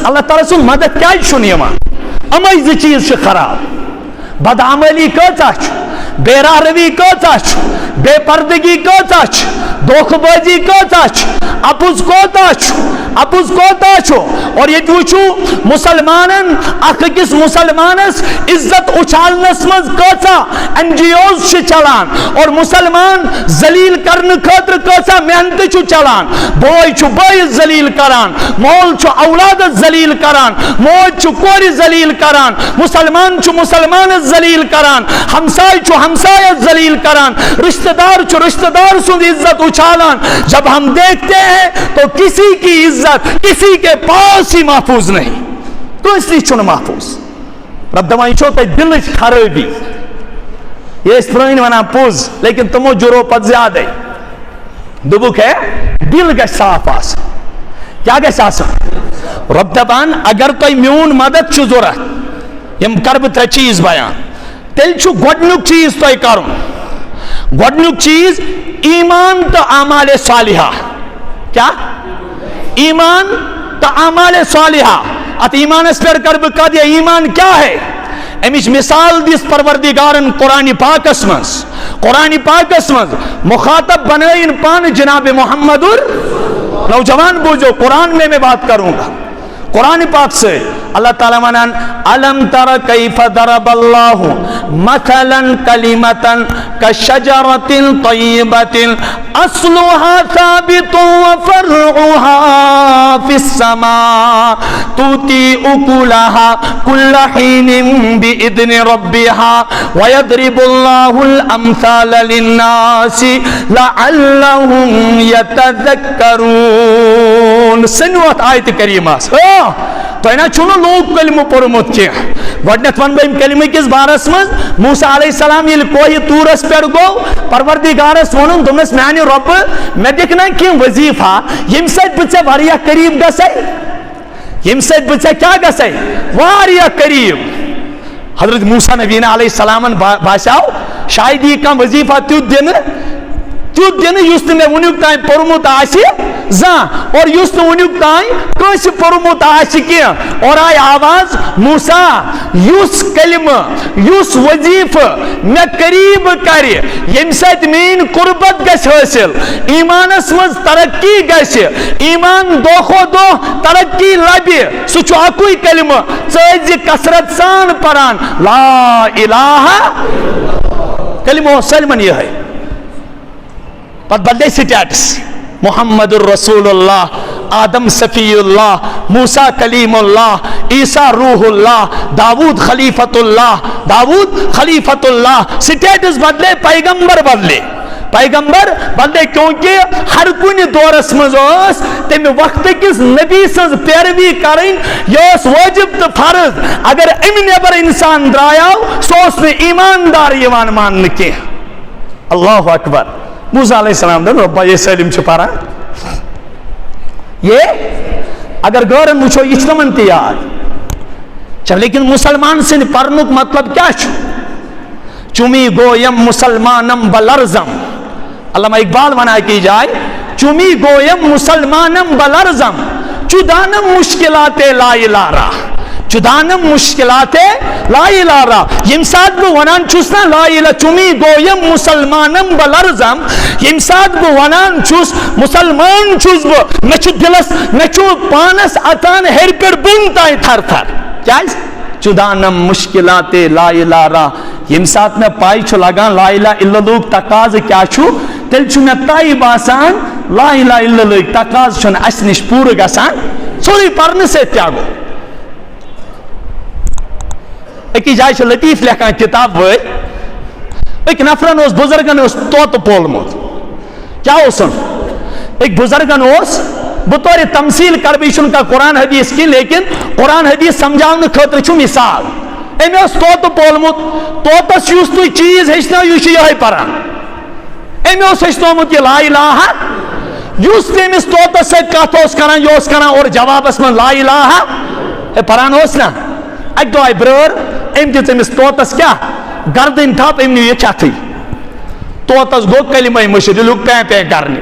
اللہ تعالیٰ سن مدد کیا شنیمان امی زی چیز خراب بدعملی کتا بے راہ روی کتا بے پردگی کتا دھوکہ بازی کتا اپوز کوتا اور یہ وچو مسلمانن اکس مسلمانس عزت اچھالنس مز کتا این جی اوز چلان اور مسلمان ذلیل کرنے خاطر کتا محنت چلان بوئی بائیس ذلیل کران مول اولاد ذلیل کران موج کور ذلیل کران مسلمان ذلیل کران ہمسائے ذلیل کران رشتہ دار سن عزت اچھالان جب ہم دیکھتے ہیں تو کسی کی عزت کسی کے پاس ہی محفوظ نہیں تو اس لیے چھن محفوظ رب دمائی چھوٹے دل خرابی یہ اس پرائن ونا پوز لیکن تمو جرو پت زیادہ دبک ہے دل گا صاف آس کیا گا ساسا رب دبان اگر تو میون مدد چھو ضرورت یم کرب تر چیز بیان تیل چھو گوڑنک چیز تو کروں گوڑنک چیز ایمان تو اعمال صالحہ کیا ایمان تو اعمال صالحہ ات ایمان اس پر کرب کا دیا ایمان کیا ہے امیش مثال دیس پروردگارن قرآن پاکس مز مخاطب بنائین پان جناب محمد نوجوان بوجھو قرآن میں بات کروں گا قرآن پاک سے اللہ تعالیٰ منان علم تر کیف ضرب اللہ مثلا کلمتا کشجرت طیبت اصلها ثابت وفرعها فی السماء توتی اکلها کل حین بإذن ربها ویضرب اللہ الامثال للناس لعلهم یتذکرون سنوات آیت کریمہ تو اینا چھوڑو لوگ کلمہ پرمت کیا گوڑنیت ون بہم کلمہ کس بارس مز موسیٰ علیہ السلام یہ کوئی تورس پر گو پروردگارس ونن دمس میانی رب میں دیکھنا کیوں وظیفہ یم سید بچے واریا قریب گسائی یم سید بچے کیا گسائی واریا قریب حضرت موسیٰ نبینا علیہ السلام باشاو شاید یہ کام وظیفہ تیود دینے یست میں ونیوک تائیں پرمت آشی زان اور یست ونیوک تائیں کس پرمت آشی کیا اور آئی آواز موسیٰ یس کلمہ یس وظیف میں قریب کری یم سید مین قربت گش حاصل ایمان اسمز ترقی گش ایمان دو خو دو ترقی لبی سچو اکوئی کلمہ چیزی کسرت سان پران لا الہ کلمہ سلمان یہ ہے پت بدلے سٹیٹس محمد الرسول اللہ آدم صفی اللہ موسیٰ کلیم اللہ عیسیٰ روح اللہ داود خلیفت اللہ سٹیٹس بدلے پیغمبر بدلے کیونکہ ہر کنی دورس مزوس تم وقت کس نبی سز پیروی کریں یہ واجب تو فرض اگر امن نبر انسان درایاو سوس میں ایماندار یوان مان کی اللہ اکبر موسیٰ علیہ السلام دن ربا یہ سلیم چھپارا یہ اگر گورن مجھو اسلامن تیار چل لیکن مسلمان سے پرنک مطلب کیا چھو چمی گویم مسلمانم بلرزم علامہ اقبال بنا کی جائے چمی گویم مسلمانم بلرزم چدانم مشکلات لا الارا چدانم مشکلات لا الارا یم ساتھ بو ونان چوسنا لا الہ چمی گویم مسلمانم بلرزم یم ساتھ بو ونان چوس مسلمان چوس بو نچو دلس نچو پانس اتان ہر پر بنتائی تھر تھر کیا ہے چدانم مشکلات لا الارا یم ساتھ میں پائی چھو لگان لا الہ الا اللہ تقاض کیا چھو تل چھو میں تائی باسان لا الہ الا اللہ تقاض چھو اسنش پور گسان سوری پرن سے تیاگو ایک جائے چھو لطیف لکھان کتاب ہوئے ایک نفرن اس بزرگن اس توت پولمود کیا ہو سن ایک بزرگن اس بطور تمثیل کربیشن کا قرآن حدیث کی لیکن قرآن حدیث سمجھاؤں خطر چھو مثال ایمی اس توت پولمود توتس یوستوی چیز ہشنا یوشی یہی پران ایمی اس ہشنومود یہ لا الہ یوست ایمی اس توتس سے کاتوس کران یوس کران اور جواب اس میں لا الہ پران ہوسنا ایک دو آئی برور ایم دیت امیس توتس کیا گردن تھاپ امنی یہ چاہتی توتس گو کلمہ مشری لوگ پین پین کرنی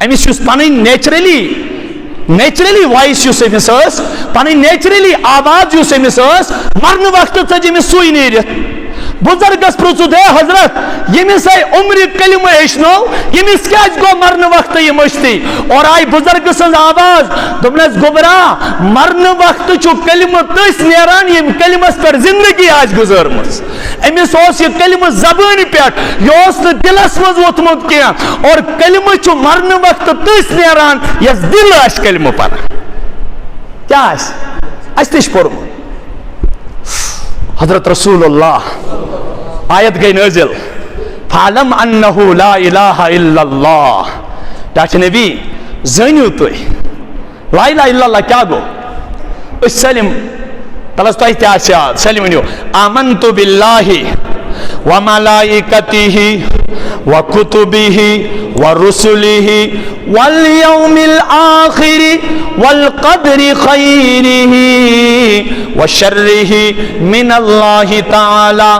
امیس یوس پانی نیچرلی نیچرلی وائس یس امس پن نیچرلی آواز یس امس مرن وقت ثج امس سوئی نیرت بزرگس پرژھت ہے حضرت یمس آئی عمر کلمہ ہیچنو یمس کیا گو مرن وقت یہ مشتی اور آئی بزرگ سن آواز دپنس گوبرا مرن وقت چھ کلمہ تس نیران یم کلمس پر زندگی آج گزرمز امس یہ کلمہ زبان پہ یہ دلس مز ووتمت کی اور کلمہ چھ مرن وقت تس نیران یس دل آس کلمہ پر کیا اس تش پورمت حضرت رسول اللہ آیت گئی نازل فعلم انہ لا الہ الا اللہ ڈاچ نبی زنیو تھی لا الہ الا اللہ کیا گو اس سلم تلس تو احتیاط سلم ونیو آمنت باللہ وملائکتہ وکتبہ ورسلہ والیوم الآخر والقدر خیرہ وشرہ من اللہ تعالی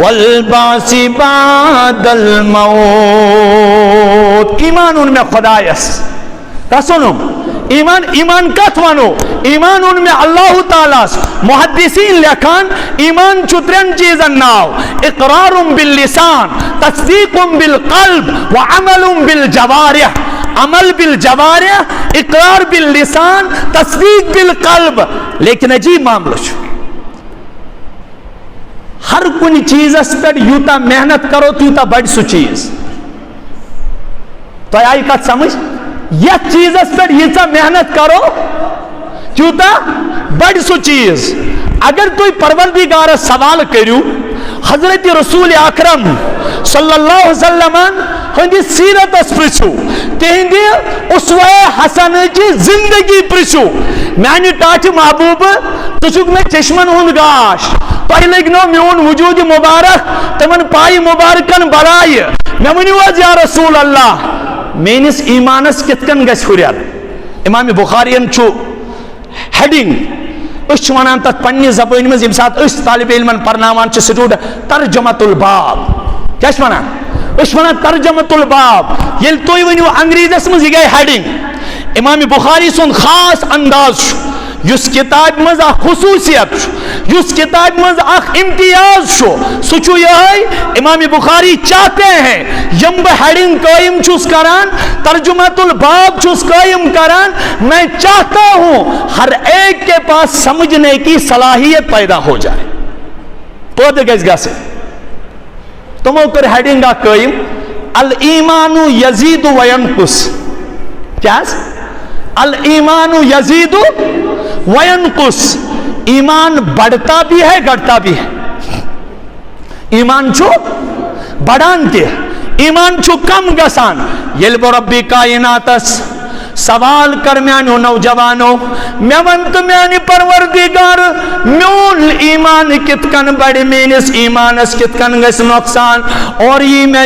والبعث بعد الموت. ایمان ان میں خدایس کسنم ایمان کت ونو ایمان ان میں اللہ تعالیٰ محدثین لکھان ایمان چترین چیزن ناو اقرار باللسان تصدیق بالقلب وعمل بالجوارح عمل بالجوارح اقرار باللسان تصدیق بالقلب. لیکن عجیب معاملہ ہر کن چیز پر یوتا محنت کرو تیوتا بڑھ سو چیز تو آئی کت سمجھ یہ چیز پر یہ محنت کرو تیوتا بڑھ سو چیز. اگر کوئی پروردگار سوال کریو حضرت رسول اکرم صلی اللہ علیہ وسلم ہندی سیرت اس پرچو تہندی اسوہ حسن کی زندگی پرچو میانی ٹاچ محبوب تشک میں چشمن ہند گاش تو لگنو میون وجود مبارک تمن پائی مبارکن برائی میں ونیواز یا رسول اللہ مینس ایمانس کتکن گس ہریار. امام بخارین چھو ہیڈنگ اس ونان تک پنی زبان میں یم سات اس طالب علمن پرناوان چھ سٹوڈ ترجمۃ الباب کیا ونان اس ونان ترجمۃ الباب یل توئی ونیو انگریزس مز گئی ہیڈنگ امام بخاری سن خاص انداز یس کتاب مز خصوصیت یس کتاب مز امتیاز سو یہ امام بخاری چاہتے ہیں یم بہ ہیڈنگ قائم چھس کران ترجمۃ الباب چھس قائم کران میں چاہتا ہوں ہر ایک کے پاس سمجھنے کی صلاحیت پیدا ہو جائے. پود گز گسے تمو کر ہیڈنگ قائم الایمان یزید و ینقص. کیا الایمان یزید و ینقص ایمان بڑھتا بھی ہے گھٹتا بھی ہے. ایمان چھو بڑھان تے ایمان چھو کم گسان یل بو ربی کائناتس سوال کر میانو نوجوانو میں ونت میانی پروردگار میون ایمان کتکن بڑی مینس ایمانس کتکن گس نقصان اور یہ میں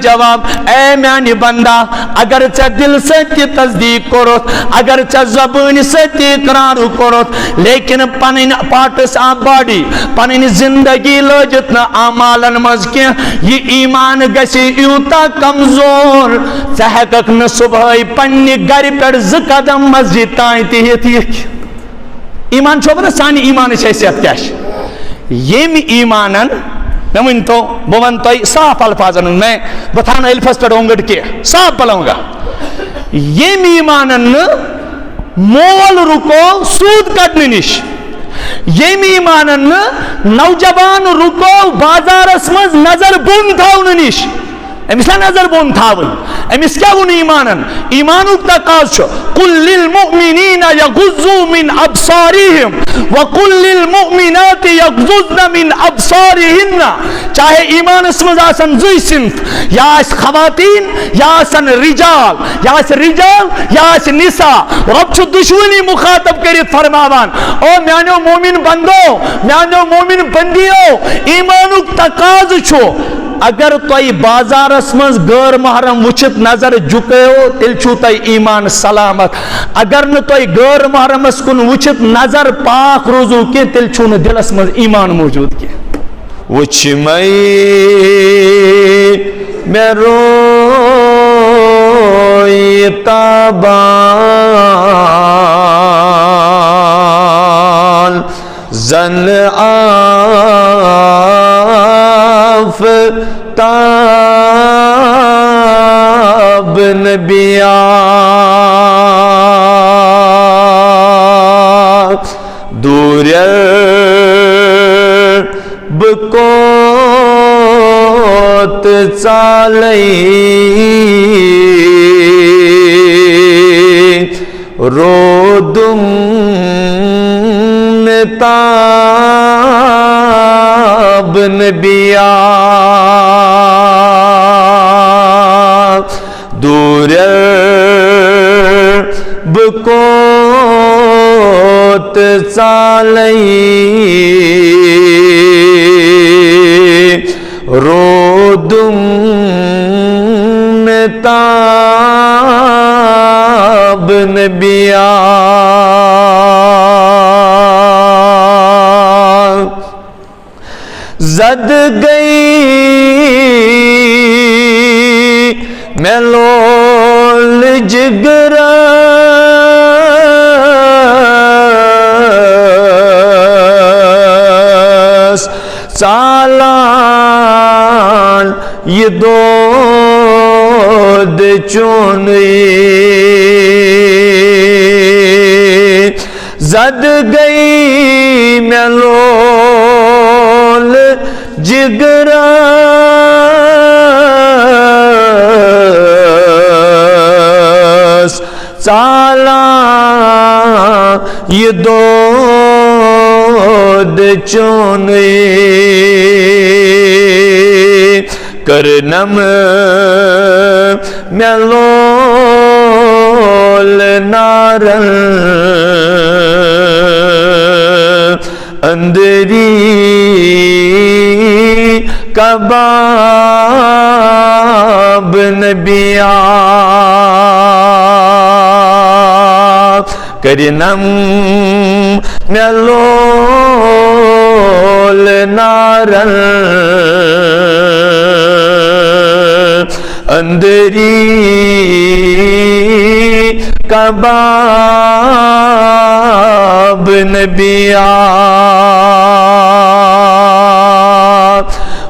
جواب اے میانی بندہ اگر چا دل سے تی تصدیق کرت اگر چا زبان سے تی اقرار کرت لیکن پنین پارٹس آف باڈی پنین زندگی لوجتنا آمالن مز کی یہ ایمان گسی یوتا کمزور چہکک نصب پنی گھر پر قدم مسجد تائیں تیت ایمان چھو بنا سانی ایمان حیثیت کیا یم ایمانن میں ونتو بونتو صاف الفاظن میں بتانا الفاظ پر اونگٹ کے صاف بلاؤں گا یم ایمانن مول رکو سود کٹنے نش یم ایمانن نوجوان رکو بازار اسمز نظر بون تھاون نش امس نظر بون تھاون امس کیا ون ایمانن ایمانک تقاض چھو قل للمؤمنین یغضوا من ابصارہم وقل للمؤمنات یغضضن من ابصارہن. چاہے ایمان اسمز آسن زوی صنف یا اس خواتین یا آسن رجال یا اس نساء رب چھو دشونی مخاطب کرید فرماوان او میانو مومن بندو میانو مومن بندیو ایمانک تقاض چھو اگر توئی بازار اسمز غیر محرم وچت نظر جھکیو تیل چھو توئی ایمان سلامت اگر نہ توئی غیر محرم اسکن وچت نظر پاک روزو کی تیل چھو نہ دل اسمز ایمان موجود کی. وچ میں روئی تابان زن آفتاب نبیا دور بکوت چالی رودم تاب نبیا دور بکوت چالی رودم تاب نبیا زد گئی ملول جگر سالان یہ دود چونی زد گئی ملول جگر سالان یہ دود چونی کرنم ملول نارن اندری کباب نبیا کرنم ملول نارن اندری کباب نبیا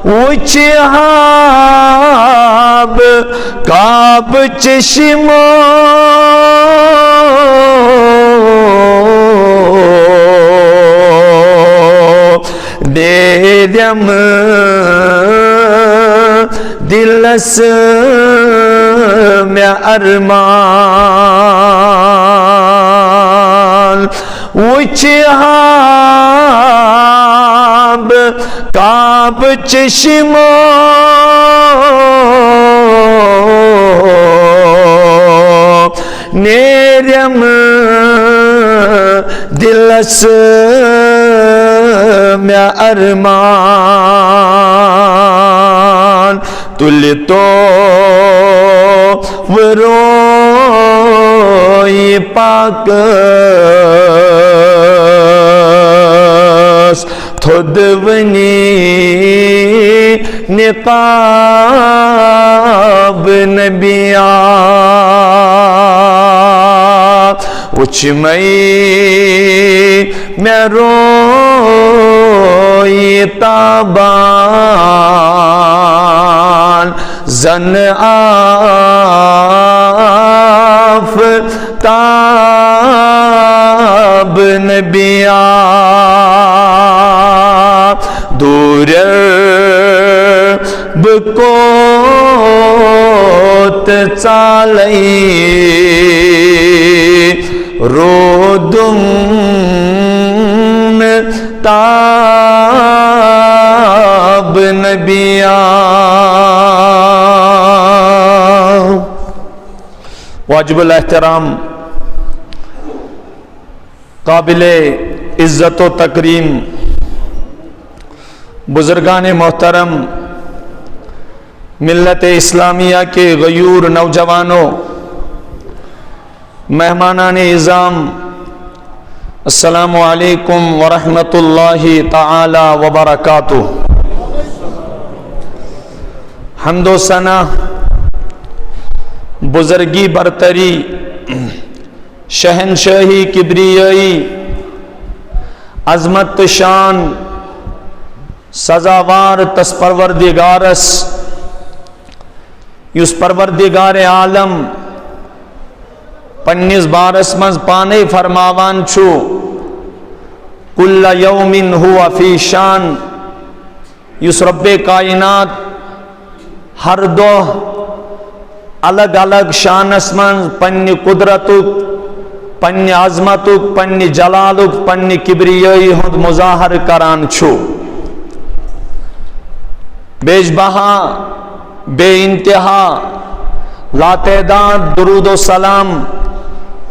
وچہاب کعب چشمو دیدم دلس میں ارمان وچہاب کعب چشمو نیرم دلس میں ارمان تل تو وروئی پاک تھود ونی نقاب نبیا وچمئی میں روئی تابان زن آفتاب نبیا دور بکوت چالی رودم تاب نبیا واجب الاحترام قابل عزت و تکریم بزرگان محترم ملت اسلامیہ کے غیور نوجوانوں مہمانان اعظام السلام علیکم ورحمۃ اللہ تعالی وبرکاتہ۔ حمد و ثنا بزرگی برتری شہنشاہی کبریائی عظمت تو شان سزاوار تس پروردگارس یس پروردگار عالم پنس بارس مز پانے فرماوان چھو کل یوم ہوا فی شان یس رب کائنات ہر دو الگ الگ شانس من پنہ قدرتک پنہ عظمتک پنہ جلالک پنہ کبریائی ہند مظاہر کران چھو بیش بہا بے انتہا لا تعداد درود و سلام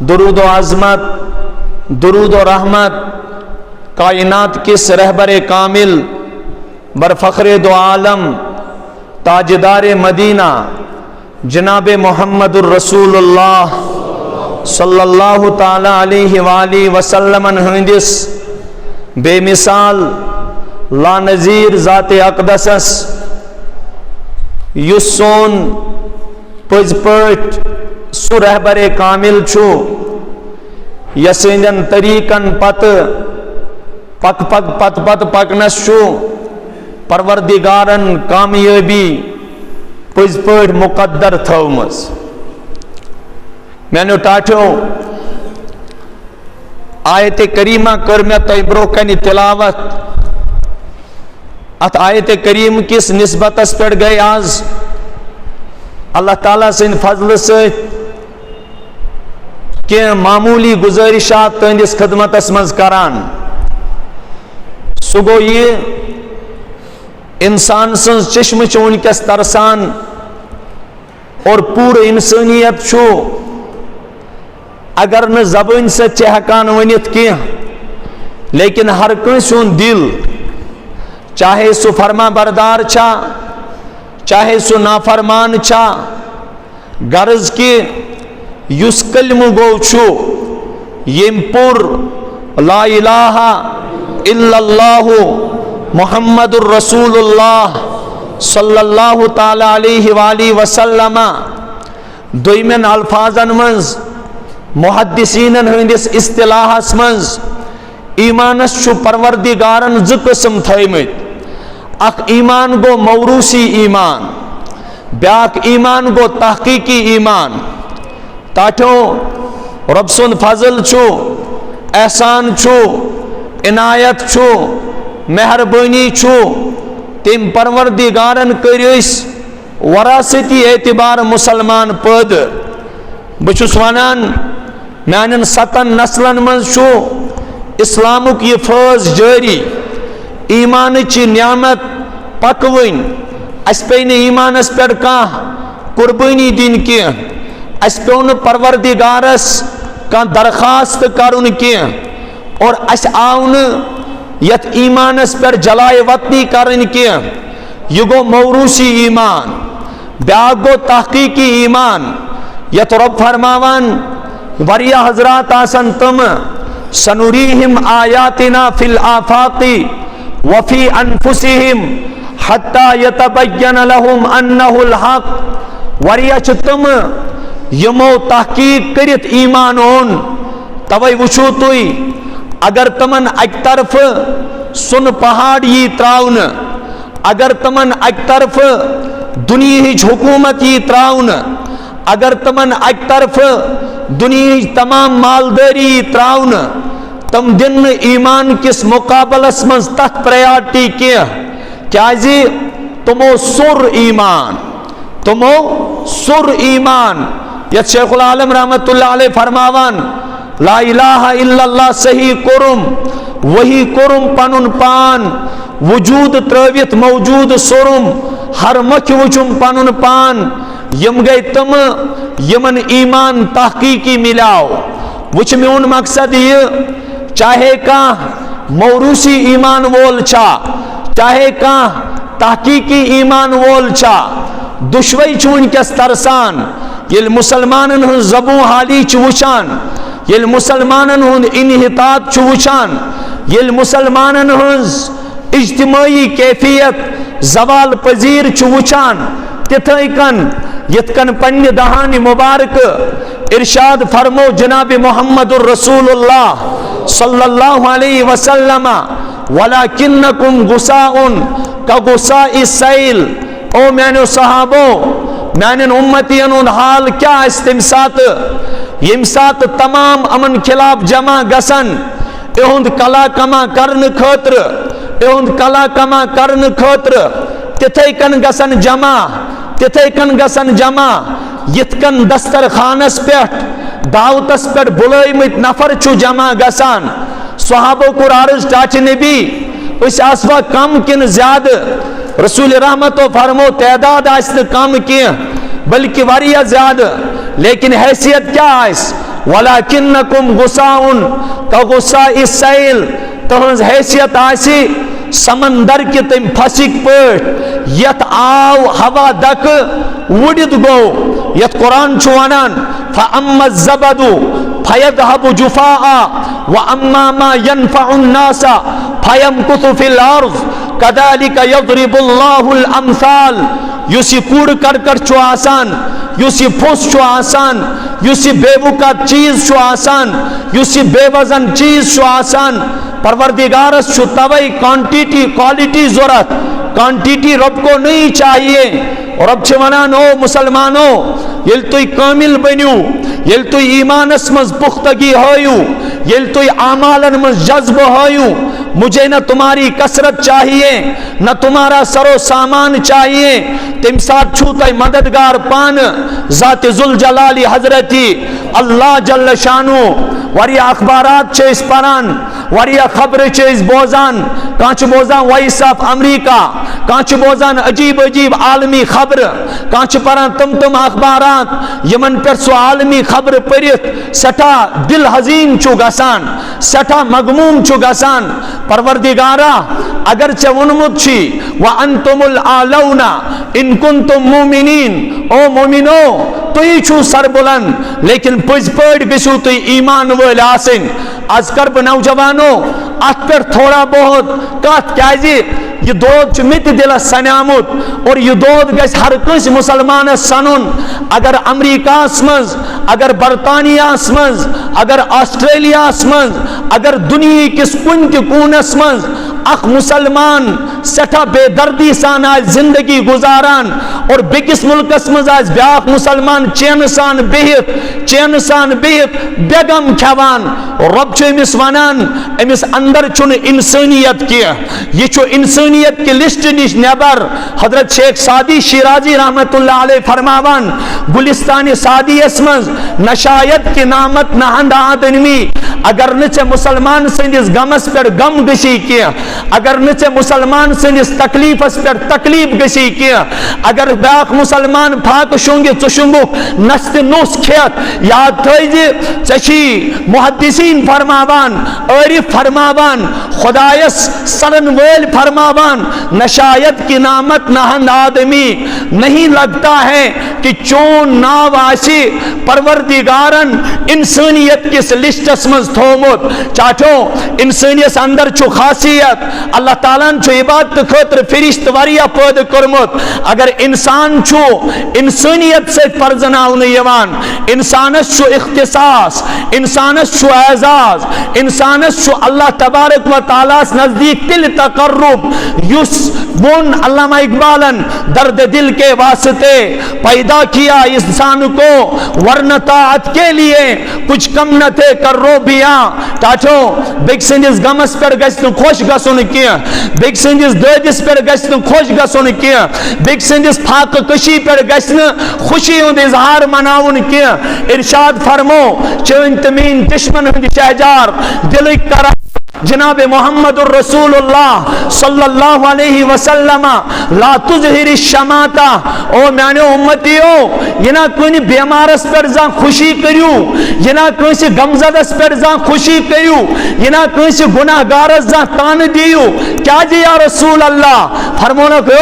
درود و عظمت درود و رحمت کائنات کس رہبر کامل برفخر دو عالم تاجدار مدینہ جناب محمد الرسول اللہ صلی اللہ تعالی علیہ وآلہ وسلم ہندس بے مثال لا نظیر ذات اقدسس یس سون پز پٹ سو رہبر کامل چھو یسین طریقن پت پک پک پت پت پکنس چھو پروردگارن کامیابی پز پٹ مقدر تھومز میں نے ٹاٹھو آیت کریمہ کر میں تو برو کنی تلاوت ات آیت کریم کس نسبت اس پر گئے آز اللہ تعالیٰ سے ان فضل سے کہ معمولی گزارشات تہندس خدمت اس مز کران سگو یہ انسان سن چشم چون کس ترسان اور پور انسانیت چھو اگر نہ زبان سے چہکان ونیت کی لیکن ہر کنسون دل چاہے سو فرما بردار چھا چاہے سو نافرمان چھا غرض کی یس کلم گو چھو یم پور لا الہ الا اللہ محمد الرسول اللہ صلی اللہ تعالی علیہ وآلہ وسلم دویمن الفاظن منز محدثین ہندس اصطلاحس منز ایمانس چھو پروردگارن ز قسم تھیمت اخ ایمان گو موروثی ایمان بیاک ایمان گو تحقیقی ایمان تاٹھو رب سن فضل چھو احسان چھو عنایت چھو مہربانی چھو تم پروردگارن کریس وراثتی اعتبار مسلمان پد بچس ونان میانن 7 نسلن من چھو اسلامک یہ فیض جاری ایمان چی نعمت پکوین اس پین ایمان اس پر کان قربانی دین کی اس پین پروردگارس کان درخواست کرن کی اور اس آون یت ایمان اس پر جلائے وطنی کرن کی یہ گو موروثی ایمان بیاگ گو تحقیقی ایمان یت رب فرماوان وریا حضرات آسن تم سنوریہم آیاتنا فی الآفاق وفی انفسہم حتی یتبین لہم انہ الحق وریا چتم یمو تحقیق کرت ایمان ہون توئی وچھو توئی اگر تمن ایک طرف سن پہاڑ یہ تراؤن اگر تمن ایک طرف دنیا ہی حکومت یہ تراؤن اگر تمن ایک طرف دنیا تمام مالداری تراؤن تم دن ایمان کس مقابل اسمز تک پریارٹی کیا کیازی تمو سر ایمان تمو سر ایمان یہ شیخ العالم رحمت اللہ علیہ فرماوان لا الہ الا اللہ صحیح کرم وہی کرم پنن پان وجود ترویت موجود سرم ہر مکھ وچم پنن پان یم گئی تم یمن ایمان تحقیقی ملاو وچ میون مقصد یہ چاہے کہاں موروثی ایمان وول چھا چاہے کہاں تحقیقی ایمان وول چھا دشوئی چون کس ترسان یل مسلمانن ہن زبوں حالی چوچان یل مسلمانن ہن انحطاط چوچان یل مسلمانن ہن اجتماعی کیفیت زوال پذیر چوچان تتھائی کن یتکن پنی دہانی مبارک ارشاد فرمو جناب محمد الرسول اللہ صلی اللہ علیہ وسلم وَلَكِنَّكُمْ غُسَاءٌ كَغُسَاءِ السَّيْلِ او میانو صحابو میانن امتین ہند حال کیا اس تم سات یم سات تمام امن خلاف جمع گسن اہند کلا کما کرن خاطر اہند کلا کما کرن خاطر تتھے کن گسن جمع تتھے کن گسن جمع یت کن دسترخانس پیٹھ دعوتس پیٹھ بلائمت نفر چھو جمع گسان صحابہ کو عرض ٹاچ نبی اس آسوا کم کن زیادہ رسول رحمت و فرمو تعداد آئیس کم کیا بلکہ واریہ زیادہ لیکن حیثیت کیا آئیس وَلَكِنَّكُمْ غُسَاءٌ كَغُسَاءِ السَّيْلِ تہنز حیثیت آئیسی سمندر کی تم پھسک پٹ یت آو ہوا دک وڈت گو یت قرآن چھوانان فَأَمَّا الزَّبَدُ فَيَذْهَبُ جُفَاءً وَأَمَّا مَا يَنْفَعُ النَّاسَ فَيَمْكُثُ فِي الْأَرْضِ كَذَلِكَ يَضْرِبُ اللَّهُ الْأَمْثَالِ یوسی کوڑ کر چھو آسان یوسی پھوس چھو آسان یوسی بے وقت چیز چھو آسان یوسی بے وزن چیز چھو آسان پروردگارس چھو توئی کوانٹیٹی کوالٹی ضرورت کوانٹیٹی رب کو نہیں چاہیے رب چھو منانو مسلمانو یل توی کامل بنیو یل توی ایمان اسمز پختگی ہوئیو یل توی اعمالن مز جذب ہوئیو مجھے نہ تمہاری کثرت چاہیے نہ تمہارا سر و سامان چاہیے تم ساتھ چھوتا مددگار پان ذات ذوالجلالی حضرتی اللہ جل شانو وریا اخبارات چھے اس پران وریا خبر چھے اس بوزان کانچ بوزان وائس آف امریکہ کانچ بوزان عجیب عجیب عالمی خبر کانچ پران تم اخبارات یمن پر سو عالمی خبر پریت سٹھا دل حزین چھو گسان سٹھا مغموم چھو گسان پروردگارا اگرچہ ونمت چھی وَأَنْتُمُ الْعَالَوْنَ اِن كُنْتُم مُؤْمِنِينَ او مومنو توی چھو سر بلند لیکن پز پڑ گسو توی ایمان ویل آسن از کرب نوجوانو ات پر تھوڑا بہت کات کیازی یہ دود چھ مت دل سنیامت اور یہ دود گس ہر کس مسلمان سنن اگر امریکہ اسمز اگر برطانیہ اسمز اگر آسٹریلیا اسمز اگر دنیا کس کن کے کون اسمز اخ مسلمان سٹھا بے دردی سان آج زندگی گزاران اور بکس ملک اسمز آج بیاق مسلمان چین سان بہت بیگم کھوان رب چھو امس ونان امس اندر چھن انسانیت کیا یہ چھو انسانیت کی لسٹ نش نبر حضرت شیخ سعدی شیرازی رحمت اللہ علیہ فرماوان گلستان سعدی اسمز نشایت کی نامت نہند آدنمی اگر نچے مسلمان سندس غمس پر غم گشی کیا اگر نچے مسلمان سندس تکلیف اس پر تکلیف گشی کیا اگر باق مسلمان پھاک شونگی چشنگو نست نوس کھیت یاد تھوئی چشی محدثین فرماوان عارف فرماوان خدایس سرن ویل فرماوان نشایت کی نامت نہند آدمی نہیں لگتا ہے کہ چون ناو آسی پروردگارن انسانیت کس لسٹ اسمز تھومت چاچو انسانیت اندر چو خاصیت اللہ تعالیٰ چو عبادت خطر فرشت وریا پود کرمت اگر انسان چو انسانیت سے پرزناؤن یوان انسانس چو اختصاص انسانس چو اعزاز انسانس چو اللہ تبارک و تعالیٰ نزدیک دل تقرب یس بون علامہ اقبالن درد دل کے واسطے پیدا کیا انسان کو ورنہ طاعت کے لیے کچھ کم نہ تھے کر رو بیاں ٹاٹو بگ سنجز غمس پر گشت خوش گسن کیا بگ سنجز دودس پر گشت خوش گسن کیا بگ سنجز پھاک کشی پر گشت خوشی ہند اظہار مناون کیا ارشاد فرمو چون تمین دشمن ہند شہجار دل کرا جناب محمد الرسول اللہ صلی اللہ علیہ وسلم لا تظہر الشماتا او میانے امتیو یہ نہ کوئی بیمارس پر زان خوشی کریو یہ نہ کوئی غمزدس پر زان خوشی کریو یہ نہ کوئی گناہگارس زان تان دیو کیا جی یا رسول اللہ فرمونا کہ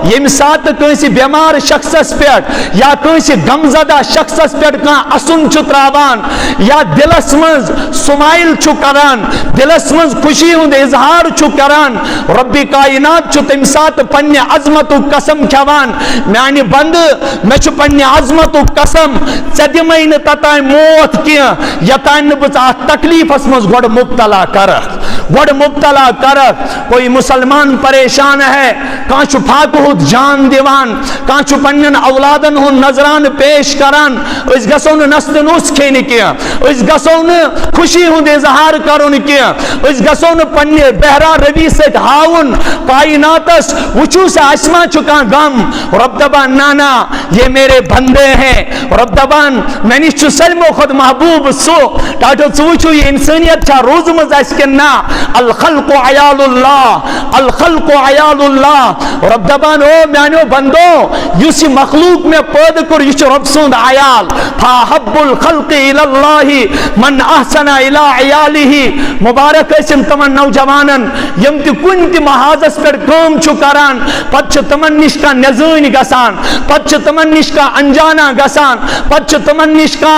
یہ ساتھ کوئی بیمار شخص پر یا کوئی غمزدہ شخص پر کان اسن چتراوان یا دلس منز سمائل چکران دلس دلس مز خوشی ہند اظہار چھو کران ربی کائنات چھو تم سات پنہ عظمت قسم کھوان میانی بند میں چھو پنہ عظمت قسم ژدمین تتائیں موت کیا یتائیں بچا تکلیف اسمز گوڑ مبتلا کرک گوڑ مبتلا کرک کوئی مسلمان پریشان ہے کانچو پھاکہت جان دیوان کانچو پنن اولادن ہن نظران پیش کران اس گسون نست نوس کھین کیا اس گسون خوشی ہند اظہار کرن کیا اس گسون پنہ بہرا روی سے ہاون کائناتس وچو سے اسما چکا غم رب دبان نانا یہ میرے بندے ہیں رب دبان میں نے سلم خود محبوب سو ٹاٹو سوچو یہ انسانیت چھا روز مزاش کرنا الخلق عیال اللہ الخلق عیال اللہ رب دبان او میانو بندو یوسی مخلوق میں پید کر یوش رب سوند عیال فاحب الخلق الاللہ من احسن الى عیالی مبارک اسم تمن نوجوانن یم تی کن تی محاذس پر کام چھو کران پچھ تمن نشکا نزین گسان پچھ تمن نشکا انجانا گسان پچھ تمن نشکا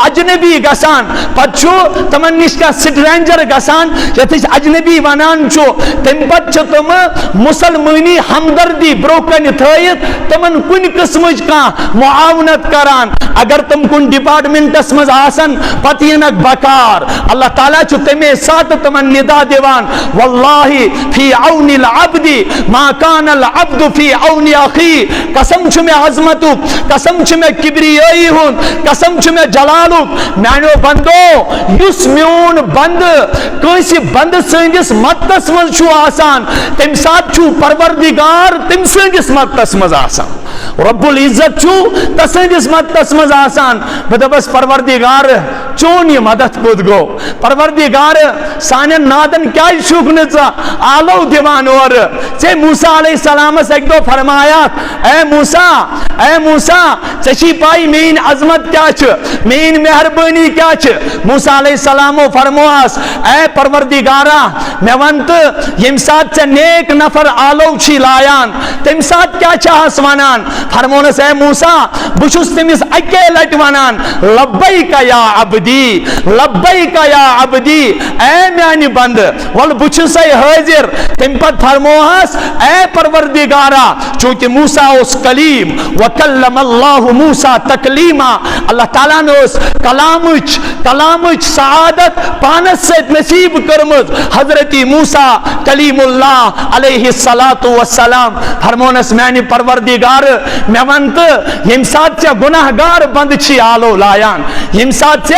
اجنبی گسان پچھو تمن نشکا سٹرینجر گسان یتیش اجنبی ونان چھو تم پچھ تم مسلمانی ہمدردی بروکن تھائیت تمن کن قسمج کا معاونت کران اگر تم کن ڈپارٹمنٹ اسمز آسن پتینک بکار اللہ تعالیٰ چھو تمہیں ساتھ تمن ندا دیوان واللہ فی عون العبد ما کان العبد فی عون اخی قسم چھو میں عظمتو قسم چھو میں کبریائی ہون قسم چھو میں جلالو میانو بندو یس میون بند کوئی بند سنگس مدتس من چھو آسان تم ساتھ چھو پروردگار تم سنگس مدتس من آسان رب العزت چھو تسنگس مدتس من آسان بدا بس پروردگار چون یہ مدد بود گو پروردگار سانن نادن کیا شکنچا آلو دیوان اور سے موسیٰ علیہ السلام سے ایک دو فرمایات اے موسیٰ چشی پائی مین عظمت کیا چھ مین مہربانی کیا چھ موسیٰ علیہ السلام فرمواس اے پروردگارا میں ونت یم ساتھ سے نیک نفر آلو چھی لایان تم ساتھ کیا چاہس ونان فرمونس اے موسیٰ بشس تمس اکے لٹ ونان لبیک یا عبدی لبیک یا عبدی اے میانی بند ول بچس اے حاضر تم پت فرموہس اے پروردگارا چونکہ موسیٰ اس کلیم وکلم اللہ موسیٰ تکلیما اللہ تعالیٰ نے اس کلامچ سعادت پانس سے نصیب کرمز حضرتی موسیٰ کلیم اللہ علیہ السلام فرمونس میانی پروردگار میں ونت یم ساتھ سے گناہگار بند چھی آلو لایان یم ساتھ سے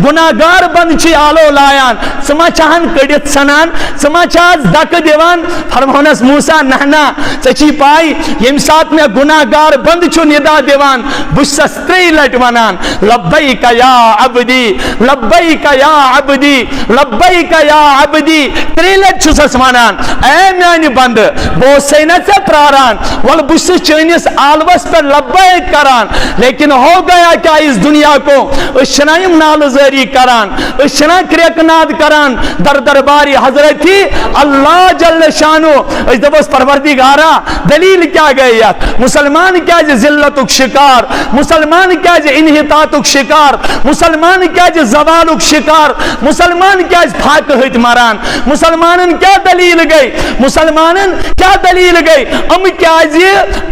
گناہگار بند چھی آلو لایان سما چاہن کڑیت سنان سما چاہز دک دیوان فرمونس موسیٰ نہنا چچی پائی یم ساتھ میں گناہگار بند چھو ندا دیوان بشس تری لٹ ونان لبیک یا عبدی لبیک یا عبدی لبیک یا عبدی تری لٹ چھو سس ونان اے میانی بند بو سینت سے پراران ول بشس چینس آلوس پر لبیک کران لیکن ہو گیا کیا اس دنیا کو اس شنائم نالزاری کران اس شنائم کریکناد کران در درباری حضرتی اللہ جل شانو اس دبس پروردگارا دلیل کیا گئیت مسلمان کیا جی ذلتک شکار مسلمان کیا جی انحطاطک شکار مسلمان کیا جی زوالک شکار مسلمان کیا جی پھاک ہیت مران مسلمانن کیا دلیل گئی مسلمانن کیا دلیل گئی ام کیا جی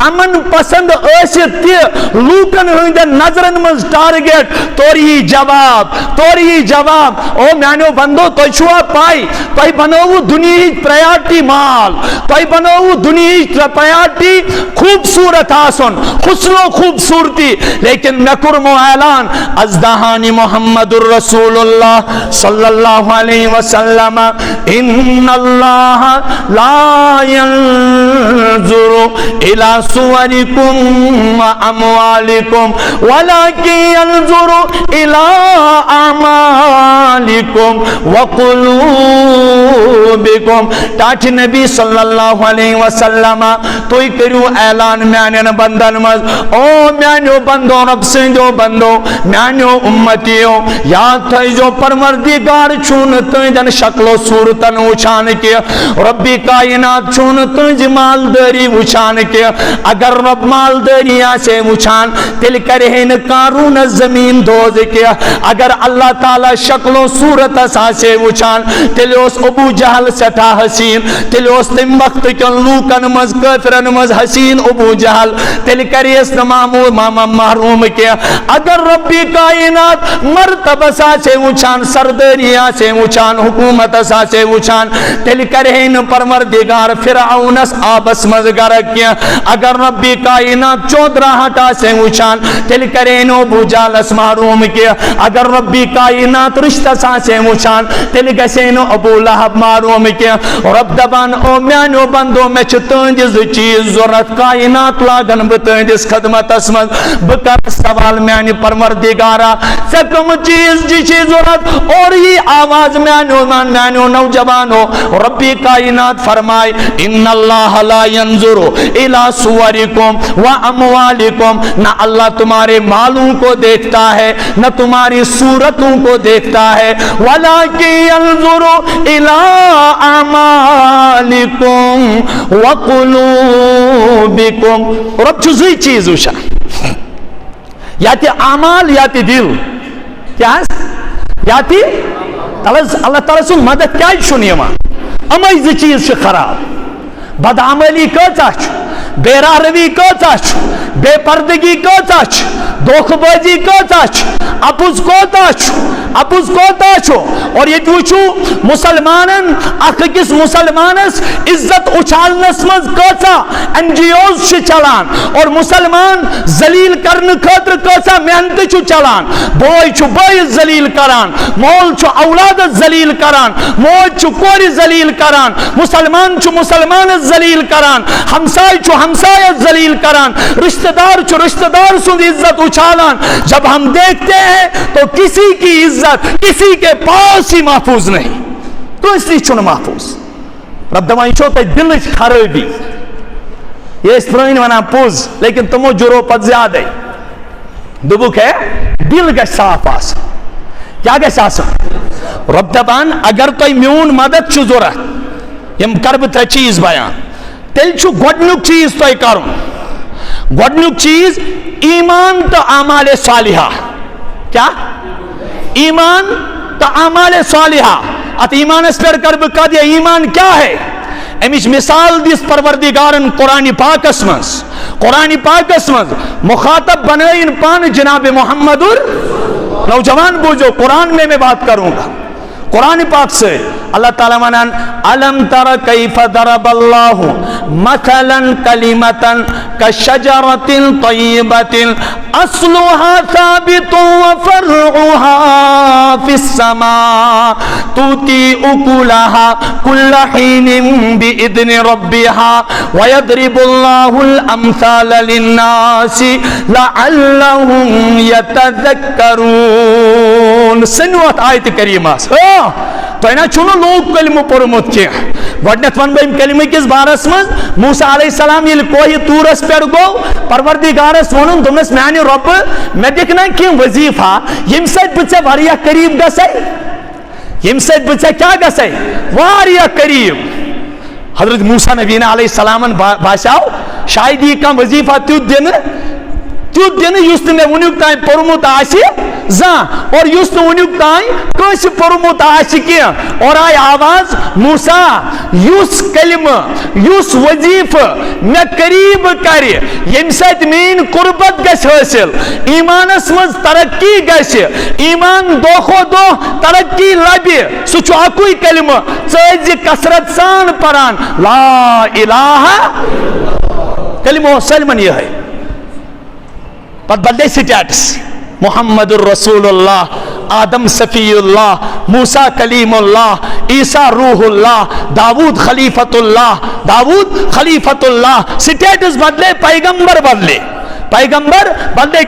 امن پسند ایسیت تی لوکن ہوئندے نظرن مز ٹارگیٹ توری جواب او میانو بندو تو چھوا پائی تو بنو دنیا پریارٹی مال تو بنو دنیا پریارٹی خوبصورت آسن حسن و خوبصورتی لیکن میں کرمو اعلان از دہانی محمد الرسول اللہ صلی اللہ علیہ وسلم ان اللہ لا ينظر الى صورکم و اموالکم ولكن ينظر الى اعمالکم و قلوبکم تاٹھ نبی صلی اللہ علیہ وسلم توی کرو اعلان میانین بندن مز او میانیو بندو رب سندو بندو میانیو امتیو یاد تھا جو پروردگار چون تجن شکل و صورتن اچھان کے ربی کائنات چون تج مال دے مالداری وچان کے اگر رب مالداری سے وچان تیل کرے ن قارون زمین دوز کے اگر اللہ تعالی شکل و صورت سے وچان تیل اس ابو جہل سٹھا حسین تیل اس تم وقت کن لوکن مز کافرن مز حسین ابو جہل تیل کرے اس نمامو ماما محروم کے اگر ربی کائنات مرتبہ سے وچان سرداری سے وچان حکومت سے وچان تیل کرے ن پروردگار فرعون اس آبس مز گرک کیا اگر ربی کائنات چودرہ ہٹا سے وچان تیل کرے ن ابو جہل اس محروم کیا اگر ربی کائنات رشتہ سا سے وچان تیل گسے ن ابو لہب محروم کیا رب دبان او میانو بندو میں تہندس چیز ضرورت کائنات لاگن بہ تہندس خدمت اسمن بکر سوال میانی پروردگارا سکم چیز جی ضرورت اور یہ آواز میانو نوجوانو ربی کائنات فرمائے ان اللہ لا ينظر الى صورکم و اموالکم نہ اللہ تمہارے مالوں کو دیکھتا ہے نہ تمہاری صورتوں کو دیکھتا ہے ولکن ينظر الى اعمالکم و قلوبکم رب چیزی چیز وشا یا تی اعمال یا تی دل کیا ہے یا تی اللہ تعالیٰ سن مدد کیا شنیمان امی زی چیز چھ خراب بدعملی کتا چھ بے راہ روی کتا چھ بے پردگی کتا چھ دوکھ بازی کتا چھ اپوز کوتا چھ اپوز کوتا چھو اور یہ توچو مسلمانن اکس مسلمانس عزت اچھالنس مز کتا این جی اوز چھ چلان اور مسلمان ذلیل کرن خاطر کتا محنت چھو چلان بوئی چھو بوئی ذلیل کران مول چھو اولاد ذلیل کران موج چھو کوری ذلیل کران مسلمان چھو مسلمان ذلیل کران ہمسائی چھو ہمسائی ذلیل کران رشتہ دار چھو رشتہ دار سن عزت اچھالان جب ہم دیکھتے ہیں تو کسی کی عزت کسی کے پاس ہی محفوظ نہیں تو اس لیے چھوڑ محفوظ رب دمائی چھوٹا دل خرابی یہ اس پرائن ونا پوز لیکن تمو جرو پت زیادہ دبک ہے دل گا صاف آسا کیا گا آسا رب دبان اگر تو میون مدد چھو ضرورت یم کرب تر چیز بیان تیل چھو گوڑنک چیز تو کروں گوڑنک چیز ایمان تو اعمال صالحہ کیا ایمان تو اعمال صالحہ ات ایمان اس پر کرب کا دیا ایمان کیا ہے امیش مثال دیس پروردگارن قرآن پاک اسمز قرآن پاک اسمز مخاطب بنائین پان جناب محمد نوجوان بوجھو قرآن میں بات کروں گا قرآن پاک سے اللہ تعالیٰ منان علم تر کیف ضرب اللہ مثلا کلمتا کشجرت طیبت اصلها ثابت وفرعها فی السماء توتی اکلها کل حین بإذن ربها ویضرب اللہ الامثال للناس لعلهم یتذکرون سنوات آیت کریمہ تو اینا چھوڑو لوگ کلمہ پرمت کیا گوڑنیت ون بہم کلمہ کس بارس مز موسیٰ علیہ السلام یہ کوئی تورس پر گو پروردگارس ونن دمس میانی رب میں دیکھنا کی وظیفہ یم سید بچے واریا قریب گسے یم سید بچے کیا گسے واریا قریب حضرت موسیٰ نبینا علیہ السلام باشاو شاید یہ کم وظیفہ تیود دن یست میں ونیوک تائیں پرمت آسی زان اور یست ونیوک تائیں کس پرمت آسی کیا اور آئی آواز موسیٰ یس کلمہ یس وظیف میں قریب کری یم سید مین قربت گش حاصل ایمان اسمز ترقی گش ایمان دو خو دو ترقی لبی سچو اکوی کلمہ چیز کسرت سان پران لا الہ کلمہ سلمن یہ ہے پت بدلے سٹیٹس محمد الرسول اللہ آدم صفی اللہ موسیٰ کلیم اللہ عیسیٰ روح اللہ داود خلیفت اللہ سٹیٹس بدلے پیغمبر بدلے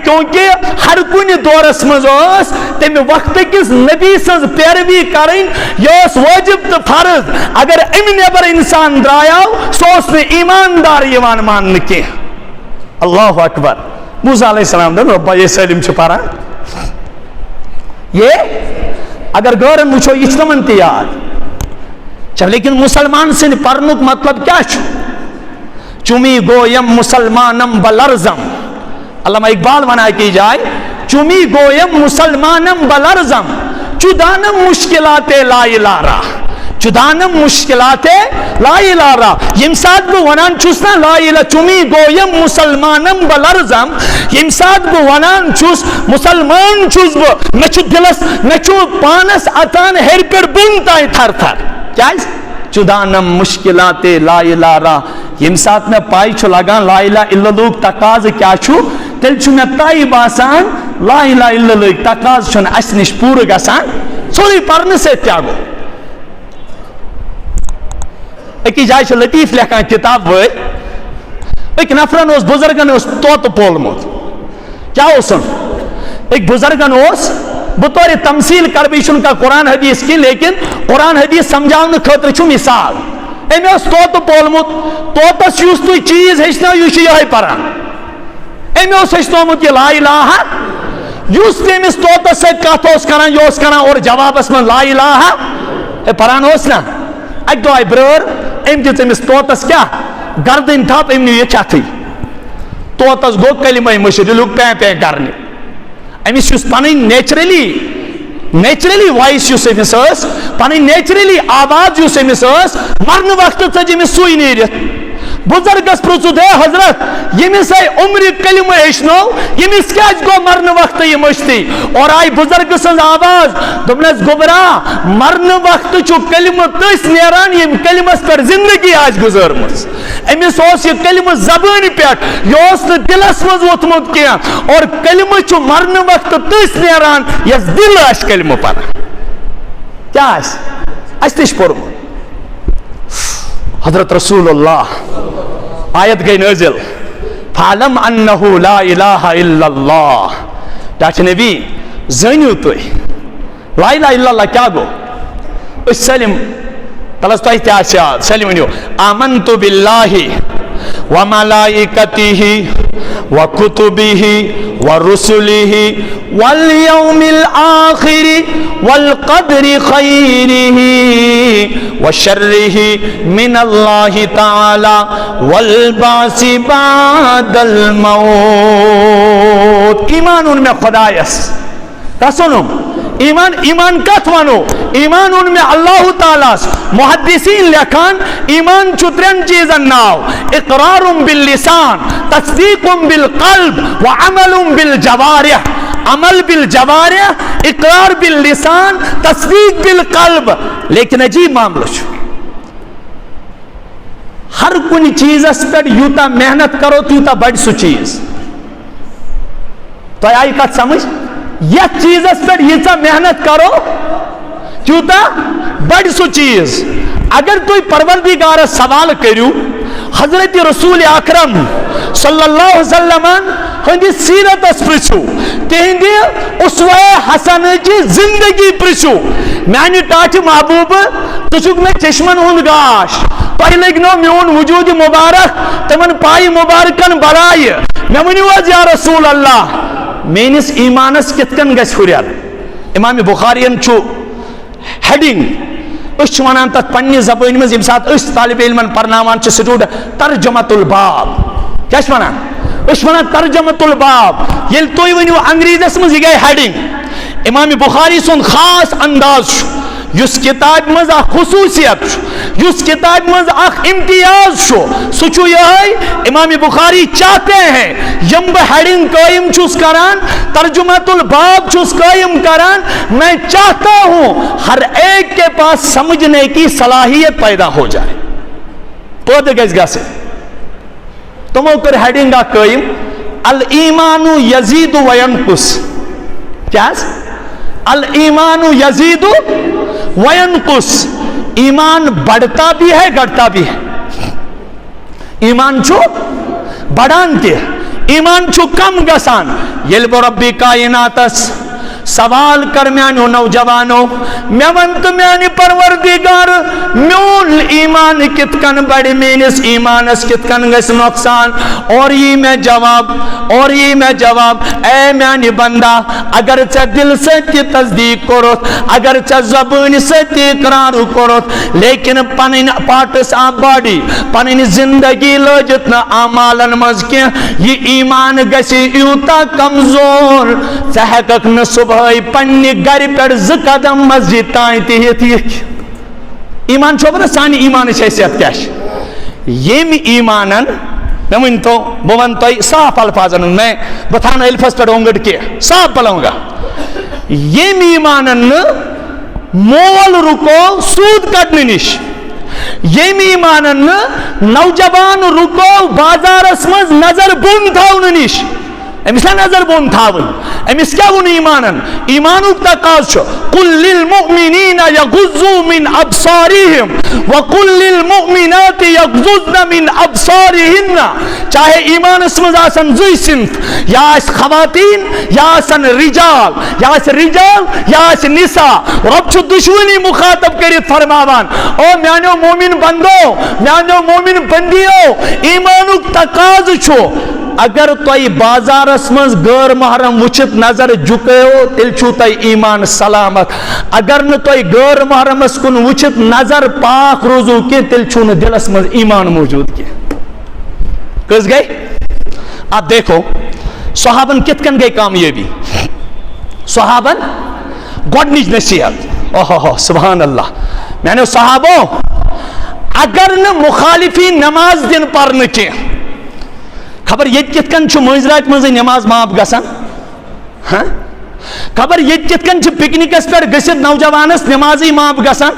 کیونکہ ہر کن دورس مزوس تم وقت کس نبی سز پیروی کریں یہ واجب تو فرض اگر ام نبر انسان درایاو سوس نے ایماندار یوان مان کی اللہ اکبر موسیٰ علیہ السلام دن ربا یہ سلیم چھپارا یہ اگر گورن مجھو اچھتمن تیار چل لیکن مسلمان سے پرنک مطلب کیا چھو چمی گویم مسلمانم بلرزم. علامہ اقبال ونا کی جائے چمی گویم مسلمانم بلرزم چدانم مشکلات لا الارا چدانم مشکلات لا الارا. یم سات بہ ونان چھس نا لا الہ چمی گویم مسلمانم بلرزم یم سات بہ ونان چھس مسلمان چھس بہ مے چھ دلس مے چھ پانس اتان ہر پر بن تائیں تھر تھر کیاز چدانم مشکلات لا الارا. یم سات میں پائی چھ لگان لا الہ الا اللہ تقاض کیا چھو تیل چھو میں تائی باسان لا الہ الا اللہ تقاض چھن اس نش پور گسان سوری پرن سے تیاگو. ایک جائے چھ لطیف لکھان کتاب وے ایک نفرن اس بزرگن اس توت پولمت کیا اسن ایک بزرگن اس بطور تمثیل کربیشن کا قرآن حدیث کی لیکن قرآن حدیث سمجھاؤن خطر چھو مثال امی اس توت پولمت توتس یوس تو چیز ہشنا یوشی یہ پران امی اس ہشنومت یہ لا الہ یوس تیمس توتس سے کاتوس کران یوس کران اور جواب اس من لا الہ پران ہوس نا اک دو آئی برور ام دیت امس توتس کیا گردن تھاپ ام نیو یہ چاہتی توتس گو کلمہ مشری لوگ پین پین کرنے امس یوس پانی نیچرلی وائس یوس امس اس پانی نیچرلی آواز یوس امس اس مرن وقت تج امس سوئی نیرت بزرگس پرسو دے حضرت یمس آئی عمری کلمہ اشنو یمس کیا گو مرن وقت یہ مشتی اور آئی بزرگ سنز آواز دبنس گبرا مرن وقت چو کلمہ تیس نیران یہ کلمہ پر زندگی آج گزر مز امس اوس یہ کلمہ زبانی پیٹ یہ اوس دلس مز وطمت کیا اور کلمہ چو مرن وقت تیس نیران یہ دل آش کلمہ پر کیا آش تیش پرمو حضرت رسول اللہ آیت گئی نازل فعلم انہو لا الہ الا اللہ ڈاکٹر نبی زنیو توی لا الہ الا اللہ کیا گو اس سلم تلس تو احتیاج سلم انیو آمنت باللہ وملائکتہ وکتبہ ورسلہ والیوم الآخر والقدر خیرہ وشرہ من اللہ تعالی والبعث بعد الموت. ایمان ان میں خدایس تسنم ایمان کت ونو ایمان ان میں اللہ تعالیٰ محدثین لکھان ایمان چترین چیزن ناو اقرار باللسان تصدیق بالقلب وعمل بالجوارح عمل بالجوارح اقرار باللسان تصدیق بالقلب. لیکن عجیب معاملہ چھو ہر کنی چیز اس پر یوتا محنت کرو تیوتا بڑھ سو چیز تو آئی کت سمجھ یہ چیز اس پر یہ محنت کرو تیوتا بڑھ سو چیز. اگر کوئی پروردگار سوال کریو حضرت رسول اکرم صلی اللہ علیہ وسلم ہندی سیرت اس پرچو تہندی اسوہ حسن کی زندگی پرچو میانی ٹاچ محبوب تشک میں چشمن ہند گاش پہلے لگنو میون وجود مبارک تمن پائی مبارکن بڑائی میں منیواز یا رسول اللہ مینس ایمانس کتکن گس ہوریر. امام بخارین چھو ہیڈنگ اس ونان تک پنی زبان مز یم سات اس طالب علمن پرناوان چھ سٹوڈ ترجمۃ الباب کیا ونان اس ونان ترجمۃ الباب یل توئی ونیو انگریزس مز گئی ہیڈنگ امام بخاری سن خاص انداز یس کتاب مز اخ خصوصیت یس کتاب مز اخ امتیاز شو سچو یہ امام بخاری چاہتے ہیں یم بہ ہیڈنگ قائم چھس کران ترجمۃ الباب چھس قائم کران میں چاہتا ہوں ہر ایک کے پاس سمجھنے کی صلاحیت پیدا ہو جائے. پود گز گا سے تمو کر ہیڈنگ قائم الایمان یزید و ینقص کیا الایمان یزید وینقص ایمان بڑھتا بھی ہے گھٹتا بھی ہے. ایمان چھو بڑھان تے ایمان چھو کم گسان یل ربی کائناتس سوال کر میانو نوجوانو میں ونت میانی پروردگار میون ایمان کتکن بڑی مینس ایمانس کتکن گس نقصان اور یہ میں جواب اے میانی بندہ اگر چا دل سے تی تصدیق کرت اگر چا زبان سے تی اقرار کرت لیکن پنن پارٹس آف باڈی پنن زندگی لوجت نا اعمالن مز کی یہ ایمان گسی یوتا کمزور چہکک ن صبح پنی گھر پر ز قدم مسجد تائیں تہت ایمان چھو بنا سانی ایمان حیثیت کیا یم ایمانن میں ون تو صاف الفاظن میں بتانا الفاظ پر اونگٹ کے صاف بلاؤں گا یم ایمانن مول رکو سود کٹنے نش یم ایمانن نوجوان رکو بازارس مز نظر بون تھاون نش امس نظر بون تھاون امس کیا ون ایمانن ایمانک تقاض چھو قل للمؤمنین یغضوا من ابصارهم وقل للمؤمنات یغضضن من ابصارهن چاہے ایمان اسمز آسن زوی صنف یا اس خواتین یا آسن رجال یا اس رجال یا اس نساء رب چھو دشونی مخاطب کرید فرماوان او میانو مومن بندو میانو مومن بندیو ایمانک تقاض چھو اگر توئی بازار اسمز غیر محرم وچت نظر جکیو تل چھو توئی ایمان سلامت اگر نہ توئی غیر محرم اسکن وچت نظر پاک روزو کی تل چھو نہ دل اسمز ایمان موجود کی کس گئی اب دیکھو صحابن کتکن گئی کامیابی صحابن گوڑنیج نصیحت اوہ سبحان اللہ میں نے صحابوں اگر نہ مخالفی نماز دن پرن کی خبر یہ کتکن چھو مزرات مزی نماز معاف گسن خبر یہ کتکن چھو پکنکس پر گسد نوجوانس نمازی معاف گسن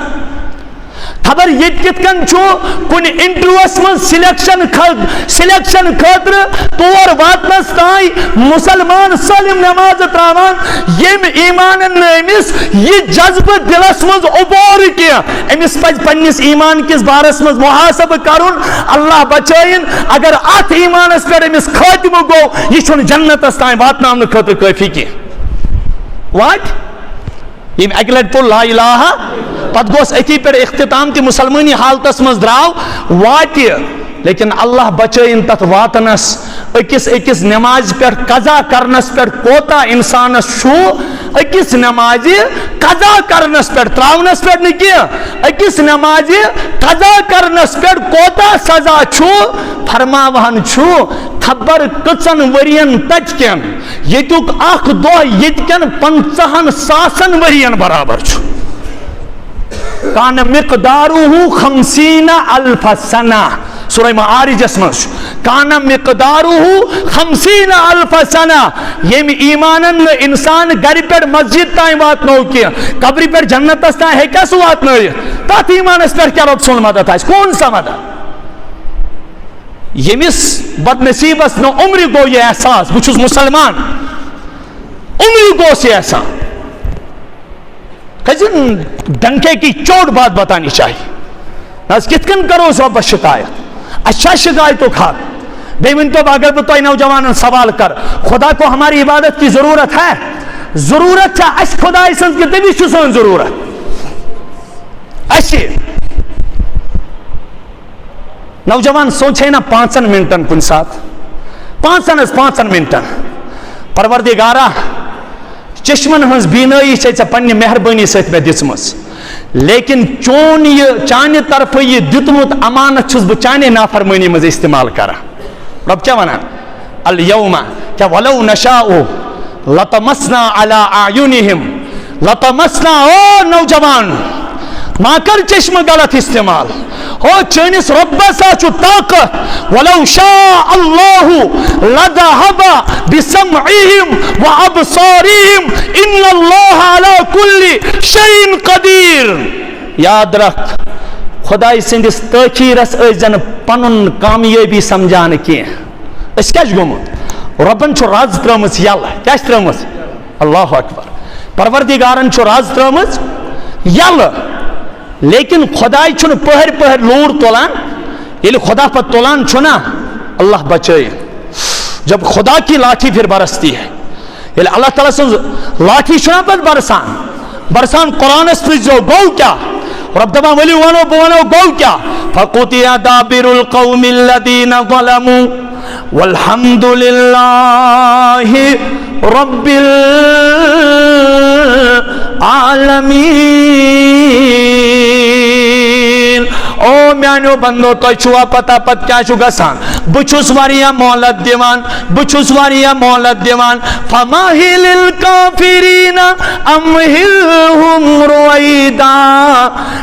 خبر یہ کتکن چھو کن انٹروس من سلیکشن خاطر تور واتنس تائی مسلمان سالم نماز تراوان یم ایمان امس یہ جذب دلس مز عبور کیا امس پز پنس ایمان کس بارس مز محاسب کرن اللہ بچائن اگر ات ایمانس پر امس خاتمہ گو یہ چھن جنتس تائی واتنامن خاطر کافی کی واٹ یم اکی لٹ پور لا الہ پت گوس اتی پر اختتام تی مسلمانی حالتس مز دراو واتی لیکن اللہ بچائن تت واتنس اکس نماز پر قضا کرنس پر کوتا انسانس چھو اکس نماز قضا کرنس پر تراونس پر نکیا اکس نماز قضا کرنس پر کوتا سزا چھو فرماوہن چھو خبر کچن ورین تچکن یتک اخ دو یتکن 50,000 ورین برابر چھو کان مقدارہ 50,000 سنہ سورہ معارج اسمش کان مقدارہ 50,000 سنہ یم ایمانن انسان گھر پر مسجد تائیں واتنو کیا قبری پر جنت استا ہے کیا سو واتنو تات ایمان اس پر کیا رب سن مدد ہے کون سا مدد یمس بد نصیب اس نو عمری گو یہ احساس بچوز مسلمان عمری گو سے احساس کجن ڈنکے کی چوٹ بات بتانی چاہیے ناز کتکن کرو سو بس شکایت اچھا شکایت تو کھا بے من تو اگر بتوئی نوجوان سوال کر خدا کو ہماری عبادت کی ضرورت ہے ضرورت چاہ اس خدا اسنس کی تبی شسون ضرورت ایسی نوجوان سوچے نا 5 منٹن کن ساتھ 5 منٹن پروردگارہ چشمن ہنس بینائی سے پنی مہربانی سیت میں دسمس لیکن چون یہ چانے طرف یہ دتمت امانت چھس بچانے نافرمانی مز استعمال کرا رب کیا ونا اليوم کیا ولو نشاؤ لطمسنا على اعینہم لطمسنا او نوجوان ما کر چشم غلط استعمال ہو چینس رب ساچو طاقت ولو شاء اللہ لذهب بسمعهم وابصارهم ان اللہ على كل شيء قدیر یاد رکھ خدای سندس تاخیرس ازن پنن کامیابی سمجھان کی اس کیا گومت ربن چھ راز ترمس یل کیا ترمس اللہ اکبر پروردگارن چھ راز ترمس یل لیکن خدای چھن پہر پہر لور تولان یہ خدا پر تولان چھنا اللہ بچائے جب خدا کی لاٹھی پھر برستی ہے یہ اللہ تعالیٰ سے لاٹھی چھنا پر برسان قرآن اس پر جو گو کیا رب دبان ولی ونو بونو گو کیا فَقُطِعَ دَابِرُ الْقَوْمِ الَّذِينَ ظَلَمُوا وَالْحَمْدُ لِلَّهِ رَبِّ الْعَالَمِينَ. او میانو بندو تو چھوا پتا پت کیا چھو گسان بچوس واریا مولد دیوان بچوس واریا مولد دیوان فَمَاهِلِ الْكَافِرِينَ أَمْهِلْهُمْ رُوَيْدًا.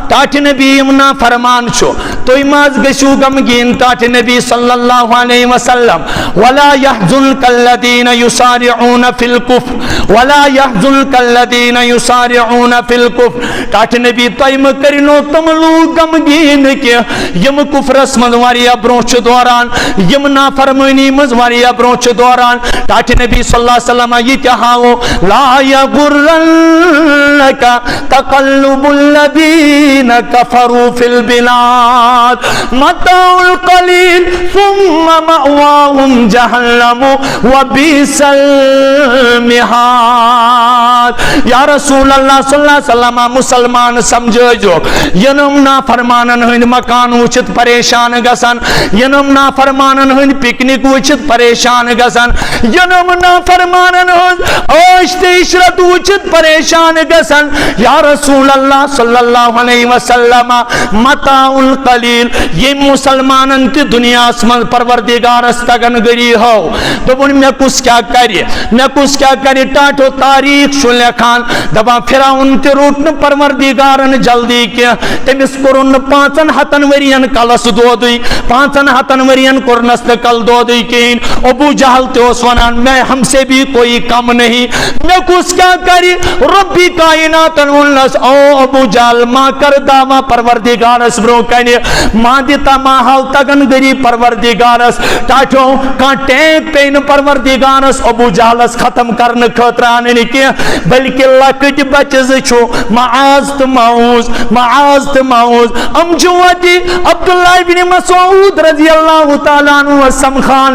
ٹاٹ نبی امنا فرمان چھو تو ماز گشو غمگین ٹاٹ نبی صلی اللہ علیہ وسلم وَلَا يَحْزُنْكَ الَّذِينَ يُسَارِعُونَ فِي الْكُفْرِ وَلَا يَحْزُنْكَ الَّذِينَ يُسَارِعُونَ فِي الْكُفْرِ. ٹاٹ نبی تو کرنو تم لوگ غمگین کہ یم کفرس مز واریا برونچ دوران یم نافرمانی مز واریا برونچ دوران ٹاٹ نبی صلی اللہ علیہ وسلم یہ کہاو لا یغرنک تقلب الذین کفروا فی البلاد متاع القلیل ثم مأواهم جہنم وبئس المہاد. یا رسول اللہ صلی اللہ علیہ وسلم مسلمان سمجھو جو ینم نافرمانن ہند مکان وچت پریشان گسن ینم نافرمانن ہند پکنک وچت پریشان گسن ینم نافرمانن ہند عشت عشرت وچت پریشان گسن. یا رسول اللہ صلی اللہ علیہ وسلم متاع القلیل یہ مسلمانن تی دنیا اسمن پروردگار استگن گری ہو دبن میں کس کیا کری میں کس کیا کری ٹاٹو تاریخ شو لکھان دبا فراؤن تی روٹن پروردگارن جلدی کیا تمس کرن 5 ہتن ورین کلس دودی 5 ہتن ورین کرنس کل دودی کین. ابو جہل تے اس ونان میں ہم سے بھی کوئی کم نہیں میں کس کیا کری ربی کائنات انس او ابو جہل ما کر داوا پروردگارس برو کنے ما دیتا ما حال تگن گری پروردگارس ٹاٹو کان ٹینک پین پروردگارس ابو جہلس ختم کرن خطران نکی بلکہ لکٹ بچز چھو معاذ تماؤز معاذ تماؤز ام جوادی عبداللہ بن مسعود رضی اللہ تعالیٰ عنہ وسم خان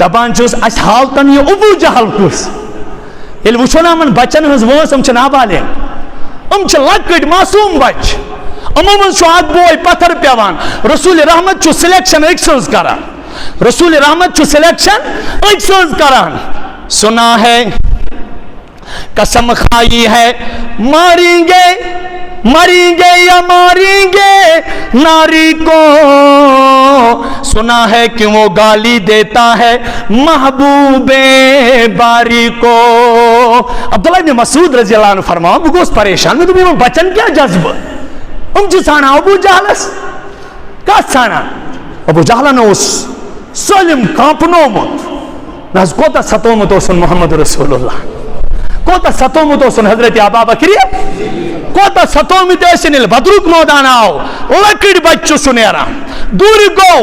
دبان چوس اس حالتن یہ ابو جہل کس یل وچھونا من بچن ہز ووس ام چھ نابالے ام چھ لکٹ معصوم بچ امامن چھو آگ بوئی پتھر پیوان رسول رحمت چھو سلیکشن ایک سوز کرا رسول رحمت چھو سلیکشن ایک سوز کران سنا ہے قسم کھائی ہے ماریں گے یا ماریں گے ناری کو سنا ہے کہ وہ گالی دیتا ہے محبوب باری کو. عبداللہ بن مسعود رضی اللہ عنہ فرماؤ بگوس پریشان میں تمہیں بچن کیا جذب ام جسانا ابو جہلس کا سانا ابو جہلن اس سلم کامپنومت ناز کوتا ستومت اوسن محمد رسول اللہ کوتا ستومت اوسن حضرت ابا بکری کوتا ستومت ایسن البدرک مودان آو لکڑ بچو سنیرا دور گو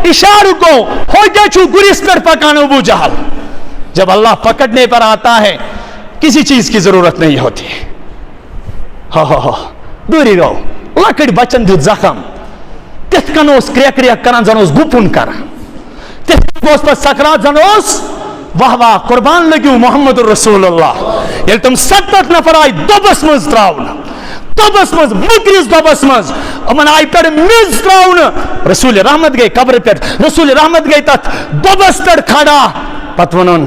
اشار گو ہو جا چھو گریس پر پکانا ابو جہل. جب اللہ پکڑنے پر آتا ہے کسی چیز کی ضرورت نہیں ہوتی دوری گو لکڑ بچن دیت زخم تیت کنوس کریک کریک کران زنوس گپن کران تیت کنوس پر سکرات زنوس واہ واہ قربان لگیو محمد رسول اللہ. یل تم 7 نفر آئی دبس مز تراؤنا دبس مز مکریز دبس مز امن آئی پر مز تراؤنا رسول رحمت گئی قبر پر رسول رحمت گئی تت دبس پر کھڑا پتونن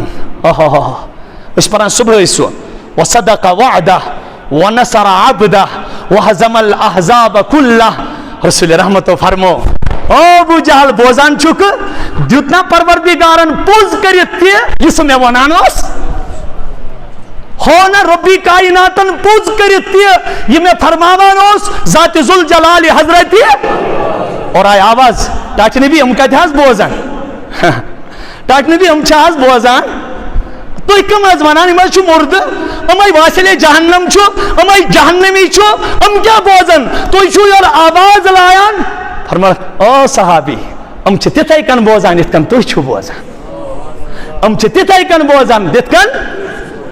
اس پران صبح اسو وصدق وعدہ ونصر عبدہ وحزم الاحزاب کلہ. رسول رحمت فرمو او ابو جہل بوزان چک دیتنا پروردگارن پوز کریت تی یس میں ونانوس ہونا ربی کائناتن پوز کریت تی یہ میں فرماوانوس ذات ذوالجلال حضرت اور آئی آواز ٹاچ نبی ہم کہتے ہیں بوزان ٹاچ نبی ہم چاہز بوزان تو کم از ونان امائی چھو مرد امائی واسل جہنم چھو امائی جہنمی چھو ام کیا بوزن تو چھو یار آواز لائان فرمایا او صحابی ام چھ تیتائی کن بوزان اتکن تو چھو بوزان ام چھ تیتائی کن بوزان دتکن